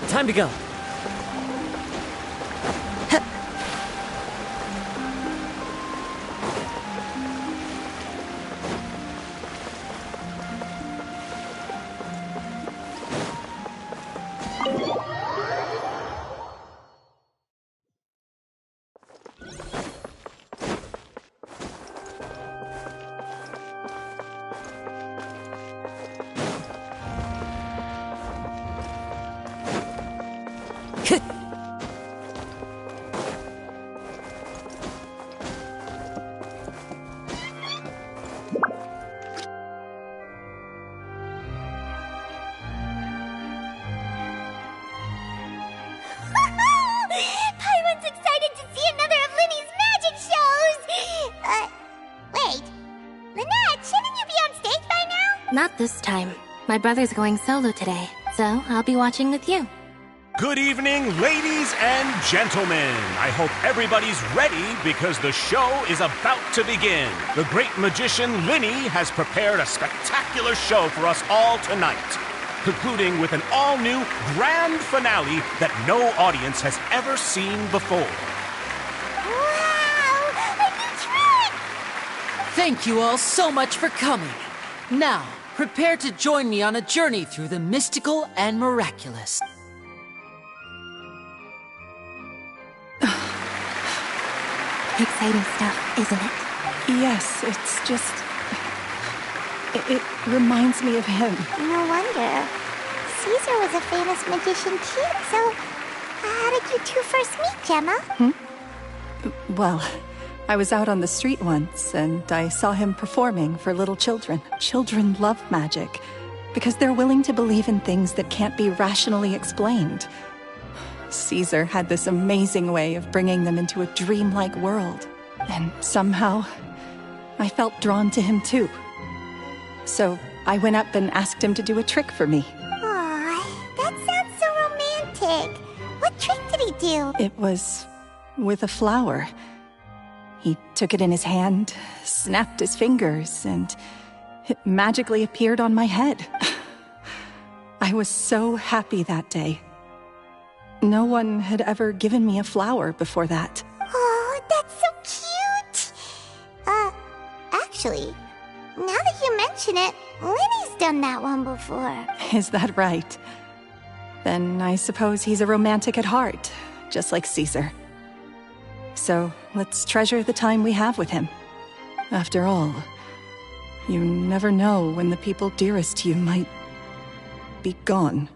Time to go. Paimon's excited to see another of Lyney's magic shows! Wait. Lynette, shouldn't you be on stage by now? Not this time. My brother's going solo today, so I'll be watching with you. Good evening, ladies and gentlemen. I hope everybody's ready because the show is about to begin. The great magician Lyney has prepared a spectacular show for us all tonight, concluding with an all-new grand finale that no audience has ever seen before. Wow! A new trick! Thank you all so much for coming. Now, prepare to join me on a journey through the mystical and miraculous. Exciting stuff, isn't it? Yes, it's just... It reminds me of him. No wonder. Caesar was a famous magician too, so how did you two first meet, Gemma? Well, I was out on the street once, and I saw him performing for little children. Children love magic, because they're willing to believe in things that can't be rationally explained. Caesar had this amazing way of bringing them into a dreamlike world, and somehow, I felt drawn to him too. So I went up and asked him to do a trick for me. Aw, that sounds so romantic. What trick did he do? It was with a flower. He took it in his hand, snapped his fingers, and it magically appeared on my head. I was so happy that day. No one had ever given me a flower before that. Oh, that's so cute! Actually, now that you mention it, Lyney's done that one before. Is that right? Then I suppose he's a romantic at heart, just like Caesar. So let's treasure the time we have with him. After all, you never know when the people dearest to you might be gone.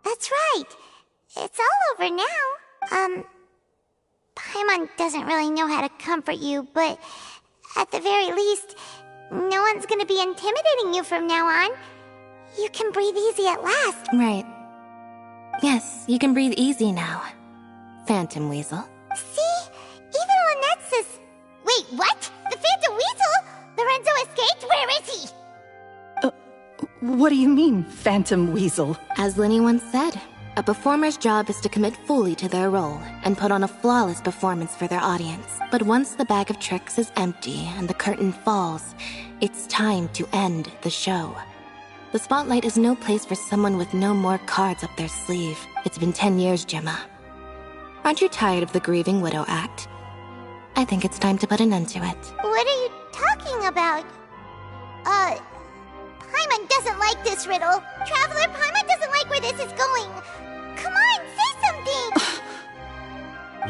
That's right. It's all over now. Paimon doesn't really know how to comfort you, but at the very least, no one's gonna be intimidating you from now on. You can breathe easy at last. Right. Yes, you can breathe easy now, Phantom Weasel. See? Even Lynette says... Wait, what? The Phantom Weasel? Lorenzo escaped? Where is he? What do you mean, Phantom Weasel? As Lyney once said, a performer's job is to commit fully to their role and put on a flawless performance for their audience. But once the bag of tricks is empty and the curtain falls, it's time to end the show. The spotlight is no place for someone with no more cards up their sleeve. It's been 10 years, Gemma. Aren't you tired of the grieving widow act? I think it's time to put an end to it. What are you talking about? Paimon doesn't like this riddle. Traveler, Paimon doesn't like where this is going. Come on, say something!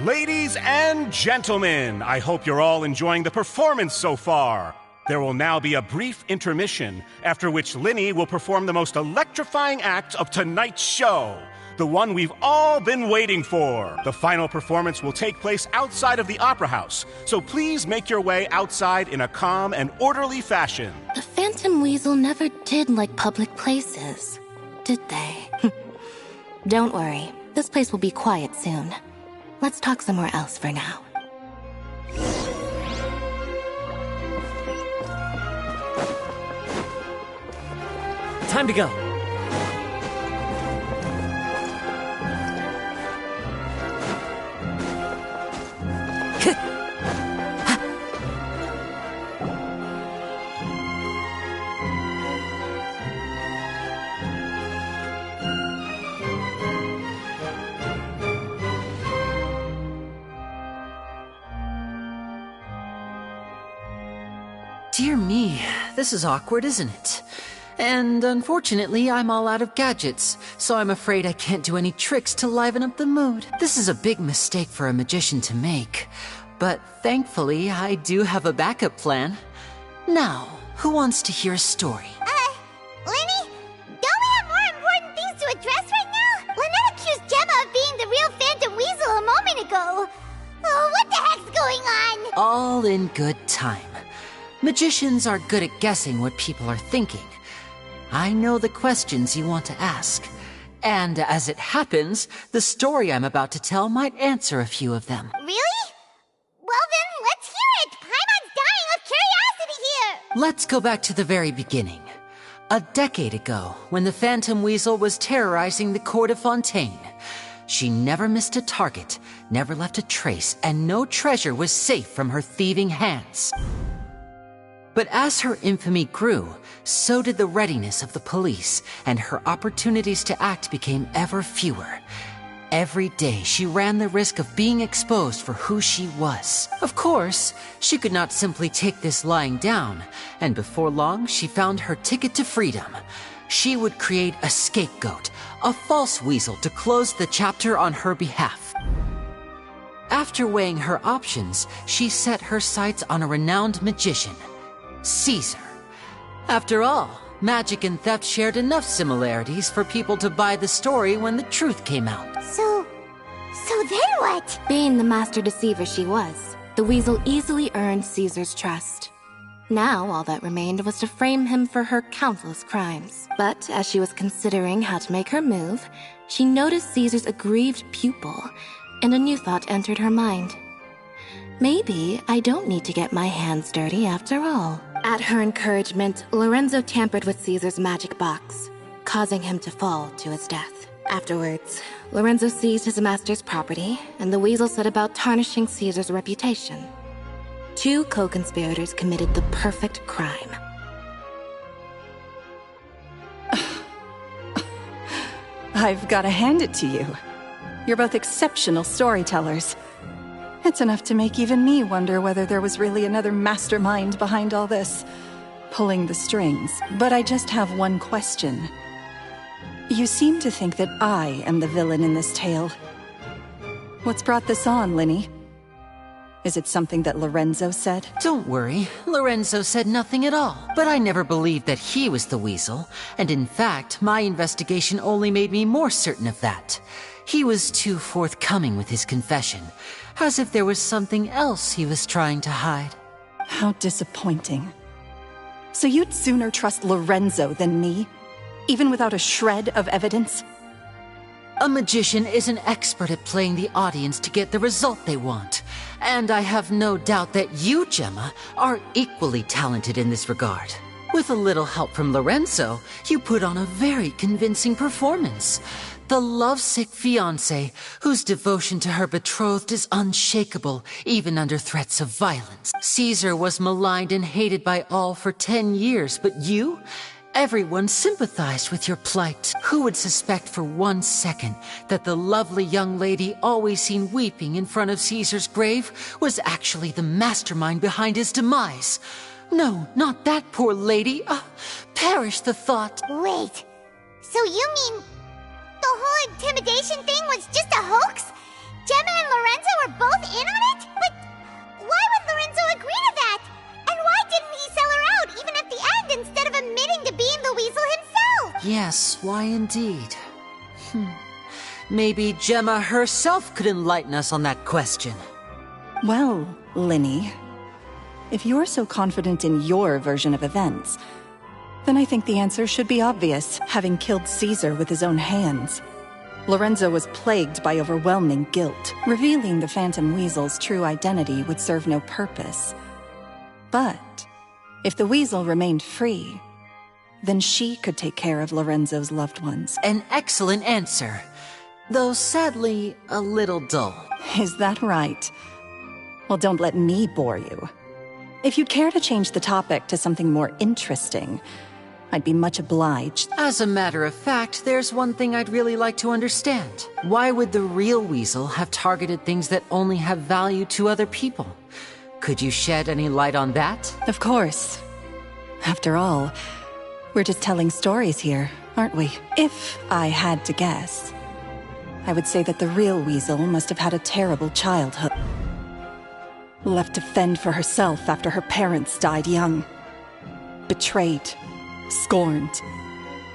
Ladies and gentlemen, I hope you're all enjoying the performance so far. There will now be a brief intermission, after which Lyney will perform the most electrifying act of tonight's show. The one we've all been waiting for. The final performance will take place outside of the Opera House, so please make your way outside in a calm and orderly fashion. The Phantom Weasel never did like public places, did they? Don't worry, this place will be quiet soon. Let's talk somewhere else for now. Time to go. Dear me, this is awkward, isn't it? And unfortunately, I'm all out of gadgets, so I'm afraid I can't do any tricks to liven up the mood. This is a big mistake for a magician to make, but thankfully, I do have a backup plan. Now, who wants to hear a story? Lyney? Don't we have more important things to address right now? Lynette accused Gemma of being the real Phantom Weasel a moment ago. Oh, what the heck's going on? All in good time. Magicians are good at guessing what people are thinking. I know the questions you want to ask. And as it happens, the story I'm about to tell might answer a few of them. Really? Well then, let's hear it! Paimon's dying of curiosity here! Let's go back to the very beginning. A decade ago, when the Phantom Weasel was terrorizing the court of Fontaine. She never missed a target, never left a trace, and no treasure was safe from her thieving hands. But as her infamy grew, so did the readiness of the police, and her opportunities to act became ever fewer. Every day, she ran the risk of being exposed for who she was. Of course, she could not simply take this lying down, and before long, she found her ticket to freedom. She would create a scapegoat, a false weasel to close the chapter on her behalf. After weighing her options, she set her sights on a renowned magician, Caesar. After all, magic and theft shared enough similarities for people to buy the story when the truth came out. So then what? Being the master deceiver she was, the weasel easily earned Caesar's trust. Now all that remained was to frame him for her countless crimes. But as she was considering how to make her move, she noticed Caesar's aggrieved pupil, and a new thought entered her mind. Maybe I don't need to get my hands dirty after all. At her encouragement, Lorenzo tampered with Caesar's magic box, causing him to fall to his death. Afterwards, Lorenzo seized his master's property, and the weasel set about tarnishing Caesar's reputation. Two co-conspirators committed the perfect crime. I've got to hand it to you. You're both exceptional storytellers. It's enough to make even me wonder whether there was really another mastermind behind all this, pulling the strings. But I just have one question. You seem to think that I am the villain in this tale. What's brought this on, Lyney? Is it something that Lorenzo said? Don't worry, Lorenzo said nothing at all. But I never believed that he was the weasel, and in fact, my investigation only made me more certain of that. He was too forthcoming with his confession, as if there was something else he was trying to hide. How disappointing. So you'd sooner trust Lorenzo than me, even without a shred of evidence? A magician is an expert at playing the audience to get the result they want. And I have no doubt that you, Gemma, are equally talented in this regard. With a little help from Lorenzo, you put on a very convincing performance. The lovesick fiancé, whose devotion to her betrothed is unshakable, even under threats of violence. Caesar was maligned and hated by all for 10 years, but you? Everyone sympathized with your plight. Who would suspect for 1 second that the lovely young lady always seen weeping in front of Caesar's grave was actually the mastermind behind his demise? No, not that poor lady. Perish the thought. Wait, so you mean the whole intimidation thing was just a hoax? Gemma and Lorenzo were both in on it? But why would Lorenzo agree to that? And why didn't he sell her out, even at the end, instead of admitting to being the weasel himself? Yes, why indeed? Maybe Gemma herself could enlighten us on that question. Well, Lyney, if you're so confident in your version of events, then I think the answer should be obvious, having killed Caesar with his own hands. Lorenzo was plagued by overwhelming guilt. Revealing the Phantom Weasel's true identity would serve no purpose. But if the weasel remained free, then she could take care of Lorenzo's loved ones. An excellent answer, though sadly a little dull. Is that right? Well, don't let me bore you. If you'd care to change the topic to something more interesting, I'd be much obliged. As a matter of fact, there's one thing I'd really like to understand. Why would the real weasel have targeted things that only have value to other people? Could you shed any light on that? Of course. After all, we're just telling stories here, aren't we? If I had to guess, I would say that the real weasel must have had a terrible childhood. Left to fend for herself after her parents died young. Betrayed, scorned,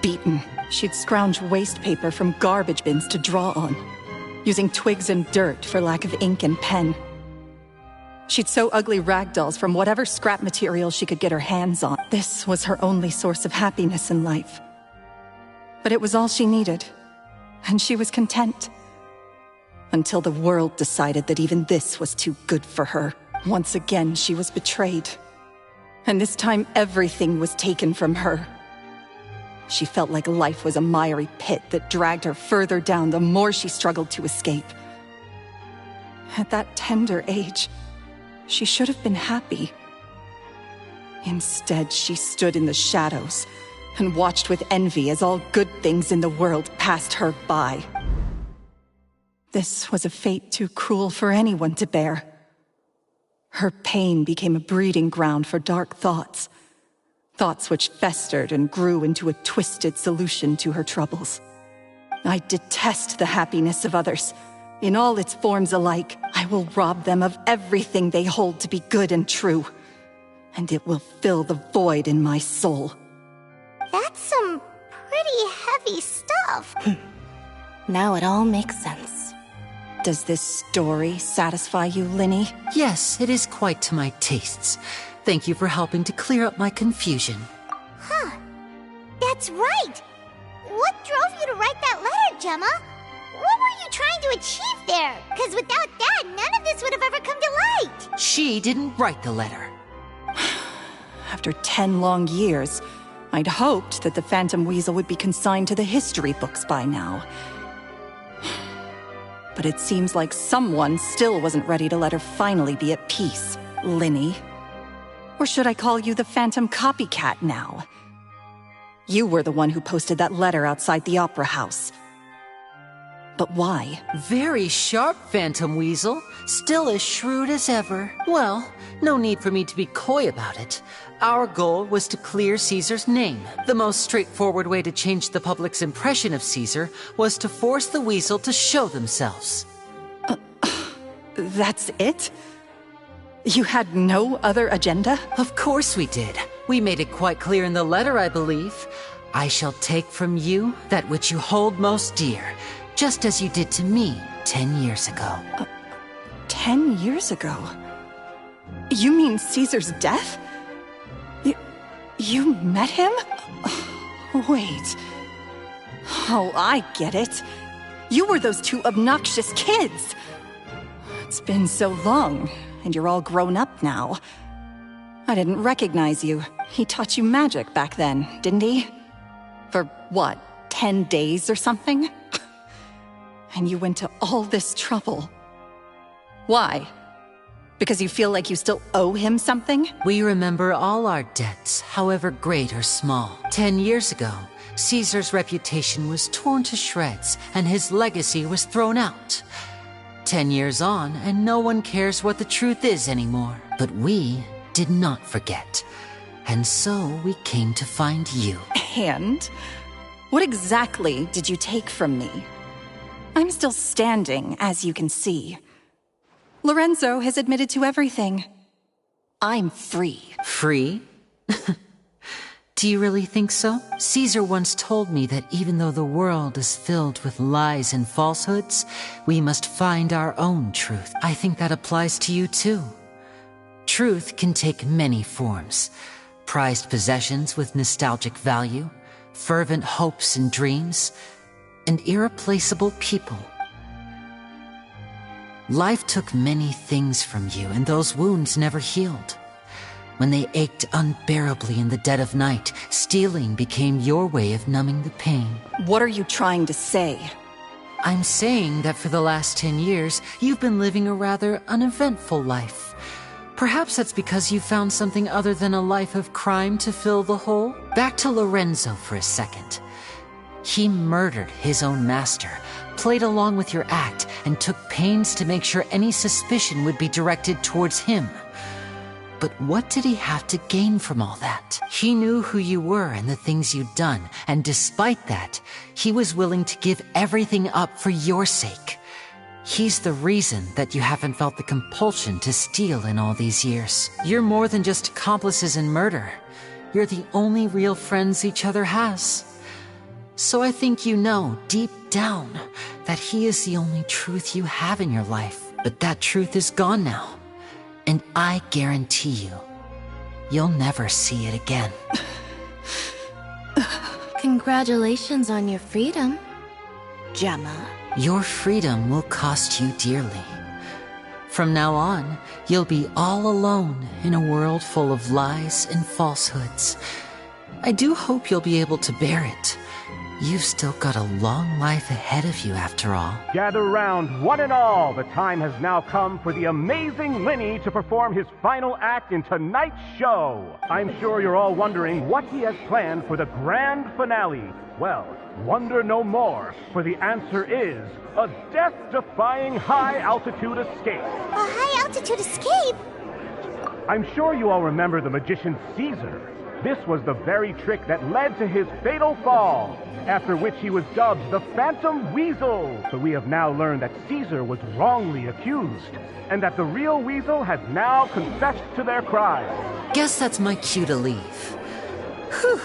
beaten. She'd scrounge waste paper from garbage bins to draw on, using twigs and dirt for lack of ink and pen. She'd sew ugly rag dolls from whatever scrap material she could get her hands on. This was her only source of happiness in life. But it was all she needed, and she was content. Until the world decided that even this was too good for her. Once again, she was betrayed. And this time, everything was taken from her. She felt like life was a miry pit that dragged her further down the more she struggled to escape. At that tender age, she should have been happy. Instead, she stood in the shadows and watched with envy as all good things in the world passed her by. This was a fate too cruel for anyone to bear. Her pain became a breeding ground for dark thoughts. Thoughts which festered and grew into a twisted solution to her troubles. I detest the happiness of others. In all its forms alike, I will rob them of everything they hold to be good and true. And it will fill the void in my soul. That's some pretty heavy stuff. Now it all makes sense. Does this story satisfy you, Lyney? Yes, it is quite to my tastes. Thank you for helping to clear up my confusion. Huh. That's right. What drove you to write that letter, Gemma? What were you trying to achieve there? Because without that, none of this would have ever come to light. She didn't write the letter. After 10 long years, I'd hoped that the Phantom Weasel would be consigned to the history books by now. But it seems like someone still wasn't ready to let her finally be at peace. Lyney. Or should I call you the Phantom Copycat now? You were the one who posted that letter outside the Opera House. But why? Very sharp, Phantom Weasel. Still as shrewd as ever. Well, no need for me to be coy about it. Our goal was to clear Caesar's name. The most straightforward way to change the public's impression of Caesar was to force the Weasel to show themselves. That's it? You had no other agenda? Of course we did. We made it quite clear in the letter, I believe. I shall take from you that which you hold most dear, just as you did to me 10 years ago. 10 years ago? You mean Caesar's death? You met him? Wait. Oh, I get it. You were those two obnoxious kids. It's been so long, and you're all grown up now. I didn't recognize you. He taught you magic back then, didn't he? For what, 10 days or something? And you went to all this trouble. Why? Because you feel like you still owe him something? We remember all our debts, however great or small. 10 years ago, Caesar's reputation was torn to shreds, and his legacy was thrown out. 10 years on, and no one cares what the truth is anymore. But we did not forget. And so we came to find you. And? What exactly did you take from me? I'm still standing, as you can see. Lorenzo has admitted to everything. I'm free. Free? Do you really think so? Caesar once told me that even though the world is filled with lies and falsehoods, we must find our own truth. I think that applies to you too. Truth can take many forms. Prized possessions with nostalgic value, fervent hopes and dreams, and irreplaceable people. Life took many things from you, and those wounds never healed. When they ached unbearably in the dead of night, stealing became your way of numbing the pain. What are you trying to say? I'm saying that for the last 10 years, you've been living a rather uneventful life. Perhaps that's because you found something other than a life of crime to fill the hole. Back to Lorenzo for a second. He murdered his own master, played along with your act, and took pains to make sure any suspicion would be directed towards him. But what did he have to gain from all that? He knew who you were and the things you'd done, and despite that, he was willing to give everything up for your sake. He's the reason that you haven't felt the compulsion to steal in all these years. You're more than just accomplices in murder. You're the only real friends each other has. So I think you know, deep down, that he is the only truth you have in your life. But that truth is gone now. And I guarantee you, you'll never see it again. Congratulations on your freedom, Gemma. Your freedom will cost you dearly. From now on, you'll be all alone in a world full of lies and falsehoods. I do hope you'll be able to bear it. You've still got a long life ahead of you, after all. Gather round, one and all. The time has now come for the amazing Lyney to perform his final act in tonight's show. I'm sure you're all wondering what he has planned for the grand finale. Well, wonder no more, for the answer is a death-defying high-altitude escape. A high-altitude escape? I'm sure you all remember the magician Caesar. This was the very trick that led to his fatal fall, after which he was dubbed the Phantom Weasel. But we have now learned that Caesar was wrongly accused, and that the real Weasel has now confessed to their crime. Guess that's my cue to leave. Whew.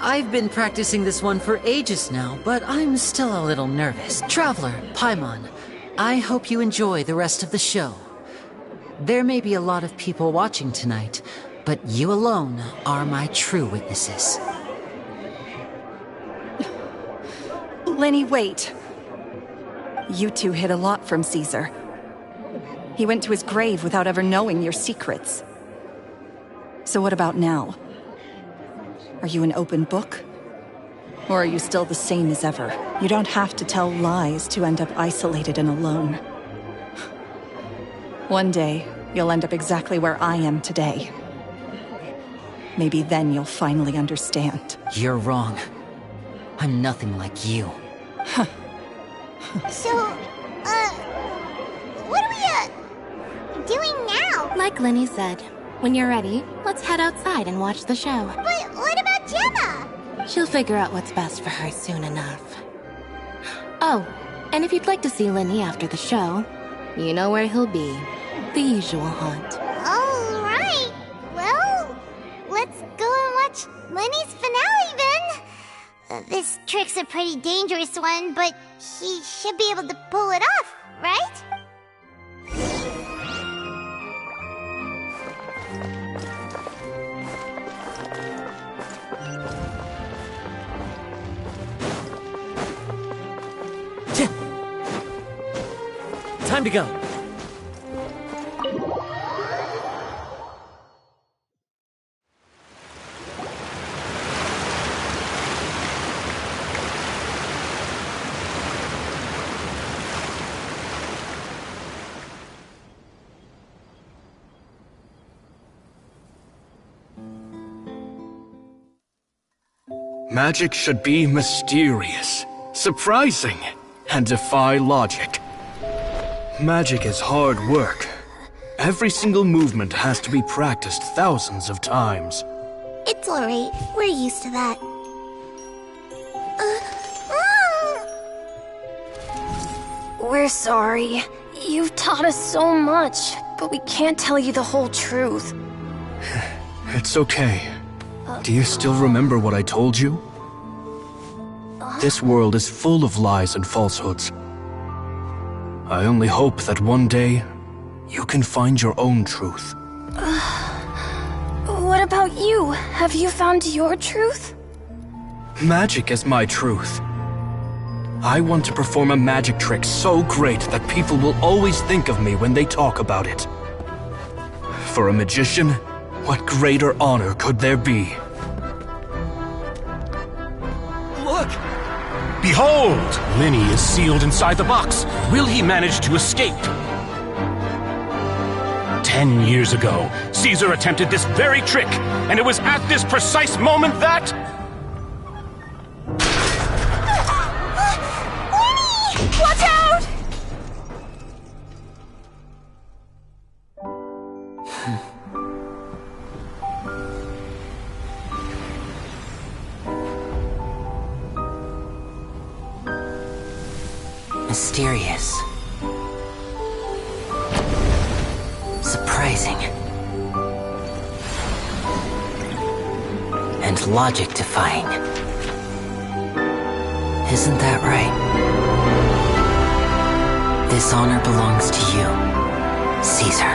I've been practicing this one for ages now, but I'm still a little nervous. Traveler, Paimon, I hope you enjoy the rest of the show. There may be a lot of people watching tonight, but you alone are my true witnesses. Lyney, wait. You two hid a lot from Caesar. He went to his grave without ever knowing your secrets. So what about now? Are you an open book? Or are you still the same as ever? You don't have to tell lies to end up isolated and alone. One day, you'll end up exactly where I am today. Maybe then you'll finally understand. You're wrong. I'm nothing like you. So, what are we, doing now? Like Lyney said, when you're ready, let's head outside and watch the show. But what about Gemma? She'll figure out what's best for her soon enough. Oh, and if you'd like to see Lyney after the show, you know where he'll be. The usual haunt. All right. Well, let's go and watch Lyney's finale then. This trick's a pretty dangerous one, but he should be able to pull it off, right? Time to go. Magic should be mysterious, surprising, and defy logic. Magic is hard work. Every single movement has to be practiced thousands of times. It's alright. We're used to that. We're sorry. You've taught us so much, but we can't tell you the whole truth. It's okay. Do you still remember what I told you? This world is full of lies and falsehoods. I only hope that one day, you can find your own truth. What about you? Have you found your truth? Magic is my truth. I want to perform a magic trick so great that people will always think of me when they talk about it. For a magician, what greater honor could there be? Look! Behold! Lyney is sealed inside the box. Will he manage to escape? 10 years ago, Caesar attempted this very trick, and it was at this precise moment that... Lyney! Watch out! Mysterious. Surprising. And logic-defying. Isn't that right? This honor belongs to you, Caesar.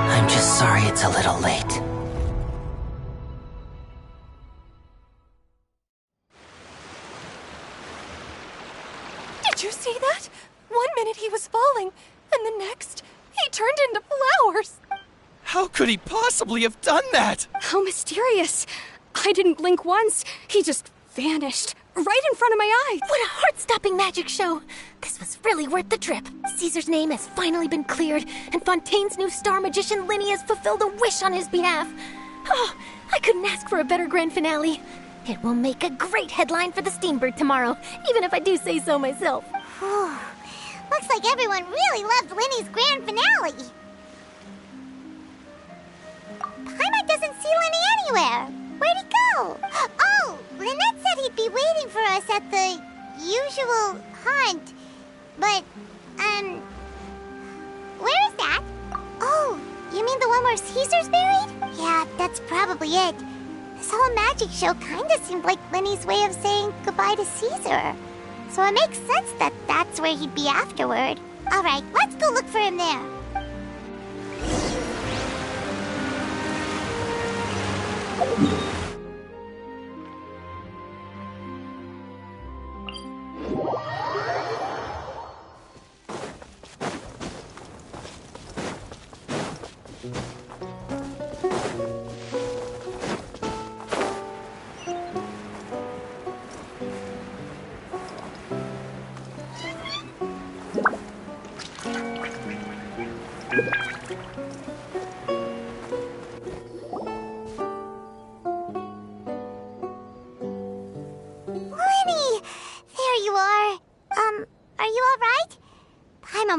I'm just sorry it's a little late. Did you see that? 1 minute he was falling, and the next, he turned into flowers. How could he possibly have done that? How mysterious. I didn't blink once. He just vanished right in front of my eyes. What a heart-stopping magic show. This was really worth the trip. Caesar's name has finally been cleared, and Fontaine's new star magician Lyney has fulfilled a wish on his behalf. Oh, I couldn't ask for a better grand finale. It will make a great headline for the Steambird tomorrow, even if I do say so myself. Looks like everyone really loved Lyney's grand finale. Paimon doesn't see Lyney anywhere. Where'd he go? Oh, Lynette said he'd be waiting for us at the usual haunt. But, where is that? Oh, you mean the one where Caesar's buried? Yeah, that's probably it. This whole magic show kinda seemed like Lyney's way of saying goodbye to Caesar. So it makes sense that that's where he'd be afterward. Alright, let's go look for him there.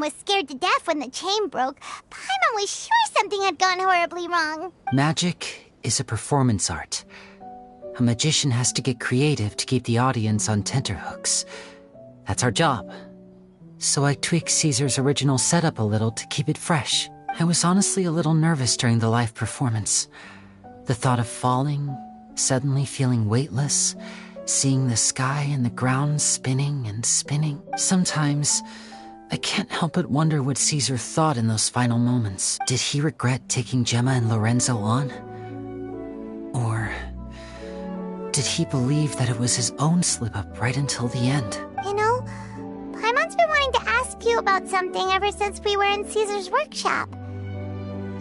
Was scared to death when the chain broke. Paimon was sure something had gone horribly wrong. Magic is a performance art. A magician has to get creative to keep the audience on tenterhooks. That's our job. So I tweaked Caesar's original setup a little to keep it fresh. I was honestly a little nervous during the live performance. The thought of falling, suddenly feeling weightless, seeing the sky and the ground spinning and spinning. Sometimes, I can't help but wonder what Caesar thought in those final moments. Did he regret taking Gemma and Lorenzo on? Or did he believe that it was his own slip-up right until the end? You know, Paimon's been wanting to ask you about something ever since we were in Caesar's workshop.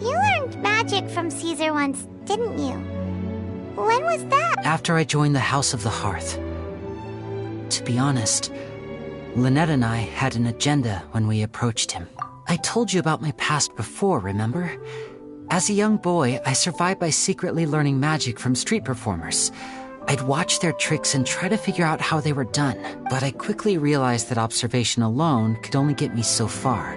You learned magic from Caesar once, didn't you? When was that? After I joined the House of the Hearth. To be honest, Lynette and I had an agenda when we approached him. I told you about my past before, remember? As a young boy, I survived by secretly learning magic from street performers. I'd watch their tricks and try to figure out how they were done, but I quickly realized that observation alone could only get me so far.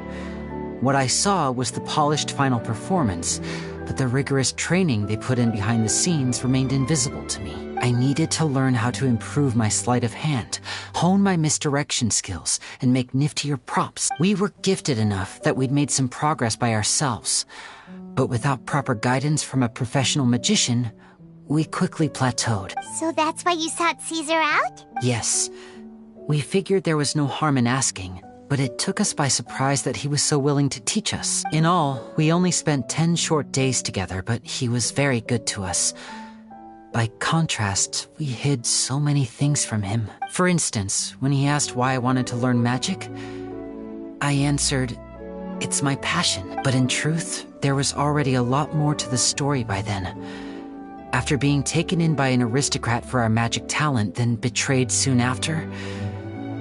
What I saw was the polished final performance, but the rigorous training they put in behind the scenes remained invisible to me. I needed to learn how to improve my sleight of hand, hone my misdirection skills, and make niftier props. We were gifted enough that we'd made some progress by ourselves, but without proper guidance from a professional magician, we quickly plateaued. So that's why you sought Caesar out? Yes. We figured there was no harm in asking, but it took us by surprise that he was so willing to teach us. In all, we only spent 10 short days together, but he was very good to us. By contrast, we hid so many things from him. For instance, when he asked why I wanted to learn magic, I answered, "It's my passion." But in truth, there was already a lot more to the story by then. After being taken in by an aristocrat for our magic talent, then betrayed soon after,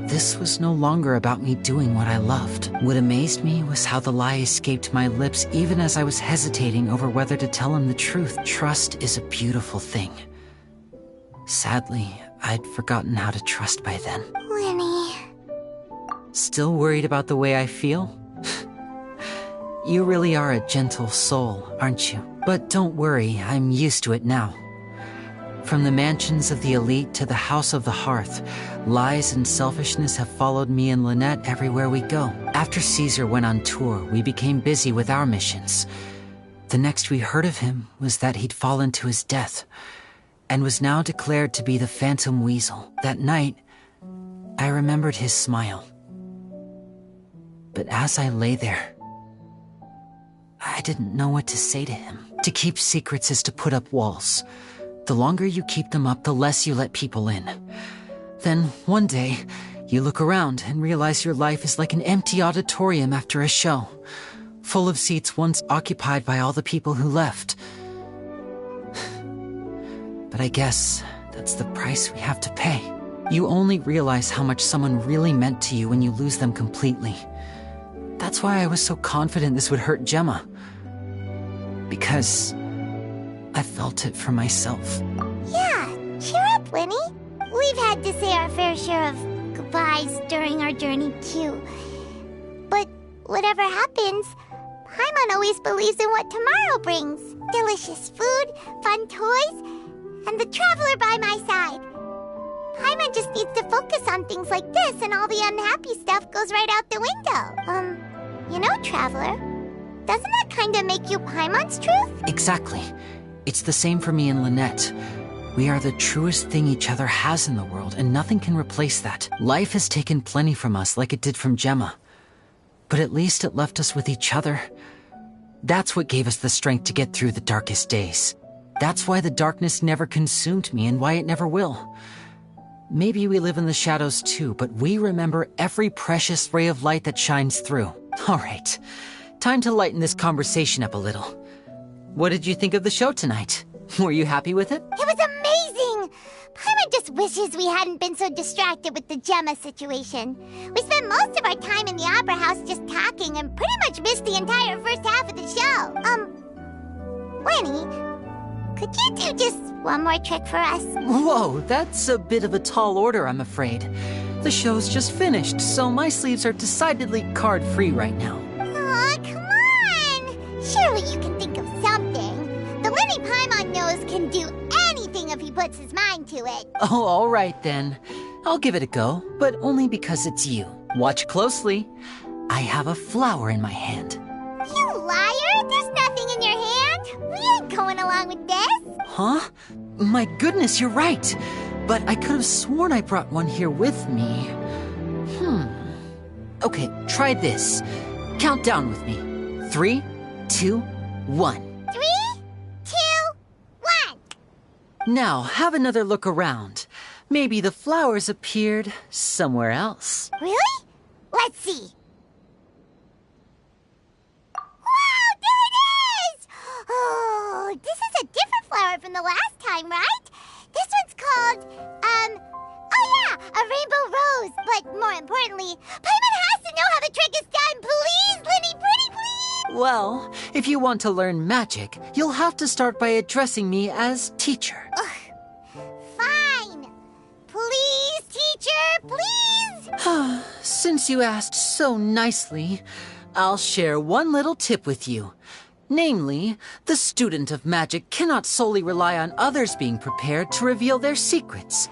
this was no longer about me doing what I loved. What amazed me was how the lie escaped my lips even as I was hesitating over whether to tell him the truth. Trust is a beautiful thing. Sadly, I'd forgotten how to trust by then. Lyney. Still worried about the way I feel? You really are a gentle soul, aren't you? But don't worry, I'm used to it now. From the mansions of the elite to the House of the Hearth, lies and selfishness have followed me and Lynette everywhere we go. After Caesar went on tour, we became busy with our missions. The next we heard of him was that he'd fallen to his death, and was now declared to be the Phantom Weasel. That night, I remembered his smile. But as I lay there, I didn't know what to say to him. To keep secrets is to put up walls. The longer you keep them up, the less you let people in. Then, one day, you look around and realize your life is like an empty auditorium after a show, full of seats once occupied by all the people who left. But I guess that's the price we have to pay. You only realize how much someone really meant to you when you lose them completely. That's why I was so confident this would hurt Gemma. Because I felt it for myself. Yeah, cheer up, Lyney. We've had to say our fair share of goodbyes during our journey, too. But whatever happens, Paimon always believes in what tomorrow brings. Delicious food, fun toys, and the traveler by my side. Paimon just needs to focus on things like this, and all the unhappy stuff goes right out the window. You know, Traveler, doesn't that kind of make you Paimon's truth? Exactly. It's the same for me and Lynette. We are the truest thing each other has in the world, and nothing can replace that. Life has taken plenty from us, like it did from Gemma. But at least it left us with each other. That's what gave us the strength to get through the darkest days. That's why the darkness never consumed me, and why it never will. Maybe we live in the shadows too, but we remember every precious ray of light that shines through. All right, time to lighten this conversation up a little. What did you think of the show tonight? Were you happy with it? It was amazing! Paimon just wishes we hadn't been so distracted with the Gemma situation. We spent most of our time in the Opera House just talking and pretty much missed the entire first half of the show. Lyney, could you do just one more trick for us? Whoa, that's a bit of a tall order, I'm afraid. The show's just finished, so my sleeves are decidedly card-free right now. Aw, come on! Surely you can think of something. The Lyney Paimon knows can do anything if he puts his mind to it. Oh, all right then. I'll give it a go, but only because it's you. Watch closely. I have a flower in my hand. You liar! There's nothing in your hand! We ain't going along with this! Huh? My goodness, you're right. But I could have sworn I brought one here with me. Okay, try this. Count down with me. 3, 2, 1. 3, 2, 1! Now, have another look around. Maybe the flowers appeared somewhere else. Really? Let's see. Wow, there it is! Oh, this is a different flower from the last time, right? This one's called, oh yeah, a rainbow rose. But more importantly, Paimon has to know how the trick is done. Please, Lyney, pretty please! Well, if you want to learn magic, you'll have to start by addressing me as teacher. Fine. Please, teacher, please! Since you asked so nicely, I'll share one little tip with you. Namely, the student of magic cannot solely rely on others being prepared to reveal their secrets.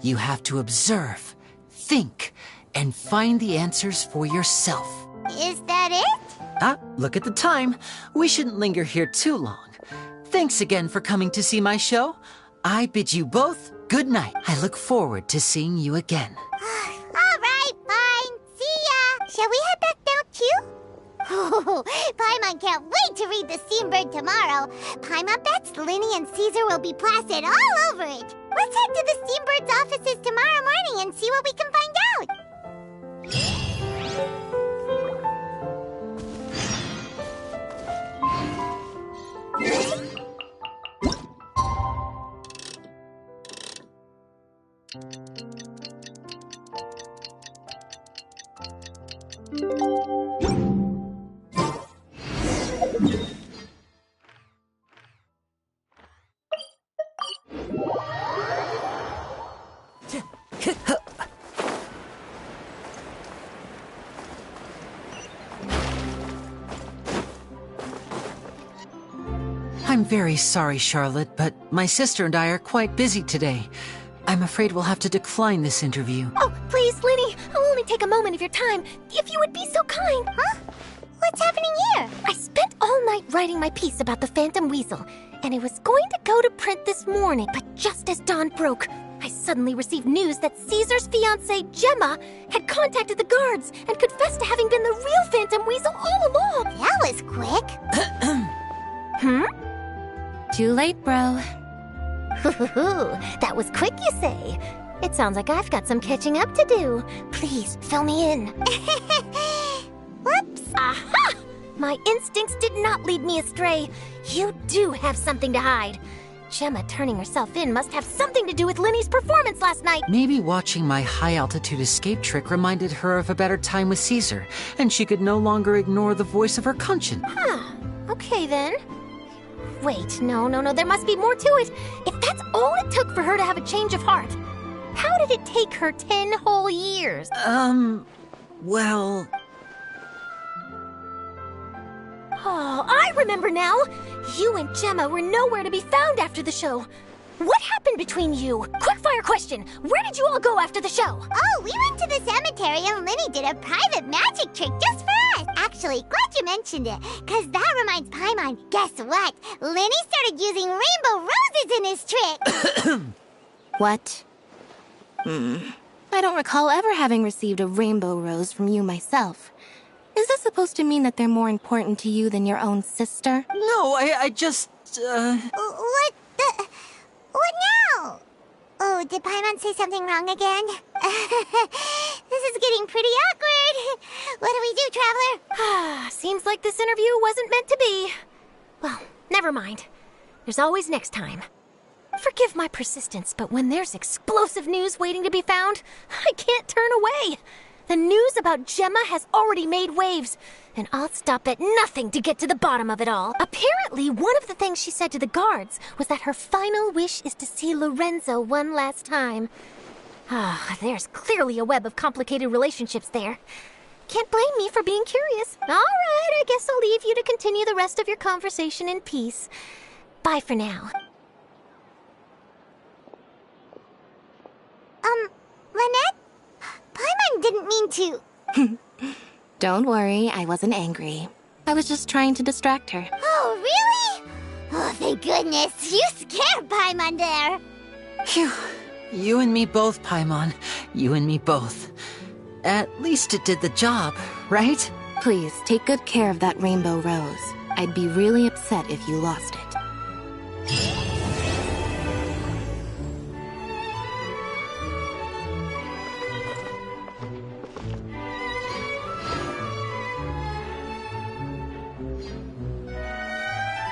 You have to observe, think, and find the answers for yourself. Is that it? Look at the time. We shouldn't linger here too long. Thanks again for coming to see my show. I bid you both good night. I look forward to seeing you again. All right, fine. See ya. Shall we head back now, too? Oh, Paimon can't wait to read The Steambird tomorrow. Paimon bets Lyney and Caesar will be plastered all over it. Let's head to the Steambird's offices tomorrow morning and see what we can find out. I'm very sorry, Charlotte, but my sister and I are quite busy today. I'm afraid we'll have to decline this interview. Oh, please, Lyney, I'll only take a moment of your time, if you would be so kind. Huh? What's happening here? I spent all night writing my piece about the Phantom Weasel, and it was going to go to print this morning, but just as dawn broke, I suddenly received news that Caesar's fiancée, Gemma, had contacted the guards and confessed to having been the real Phantom Weasel all along. That was quick. Too late, bro. That was quick, you say? It sounds like I've got some catching up to do. Please, fill me in. Whoops. Aha! My instincts did not lead me astray. You do have something to hide. Gemma turning herself in must have something to do with Lyney's performance last night. Maybe watching my high-altitude escape trick reminded her of a better time with Caesar, and she could no longer ignore the voice of her conscience. Okay then. Wait, no, there must be more to it. If that's all it took for her to have a change of heart, how did it take her 10 whole years? Well... Oh, I remember now. You and Gemma were nowhere to be found after the show. What happened between you? Quickfire question. Where did you all go after the show? Oh, we went to the cemetery and Lyney did a private magic trick just for us. Actually, glad you mentioned it, because that reminds Paimon. Guess what? Lyney started using rainbow roses in his trick. What? I don't recall ever having received a rainbow rose from you myself. Is this supposed to mean that they're more important to you than your own sister? No, I just, What now? Oh, did Paimon say something wrong again? This is getting pretty awkward. What do we do, Traveler? Seems like this interview wasn't meant to be. Well, never mind. There's always next time. Forgive my persistence, but when there's explosive news waiting to be found, I can't turn away. The news about Gemma has already made waves, and I'll stop at nothing to get to the bottom of it all. Apparently, one of the things she said to the guards was that her final wish is to see Lorenzo one last time. There's clearly a web of complicated relationships there. Can't blame me for being curious. All right, I guess I'll leave you to continue the rest of your conversation in peace. Bye for now. Lyney, to... Don't worry, I wasn't angry. I was just trying to distract her. Oh, really? Oh, thank goodness. You scared Paimon there. Phew. You and me both, Paimon. You and me both. At least it did the job, right? Please, take good care of that rainbow rose. I'd be really upset if you lost it.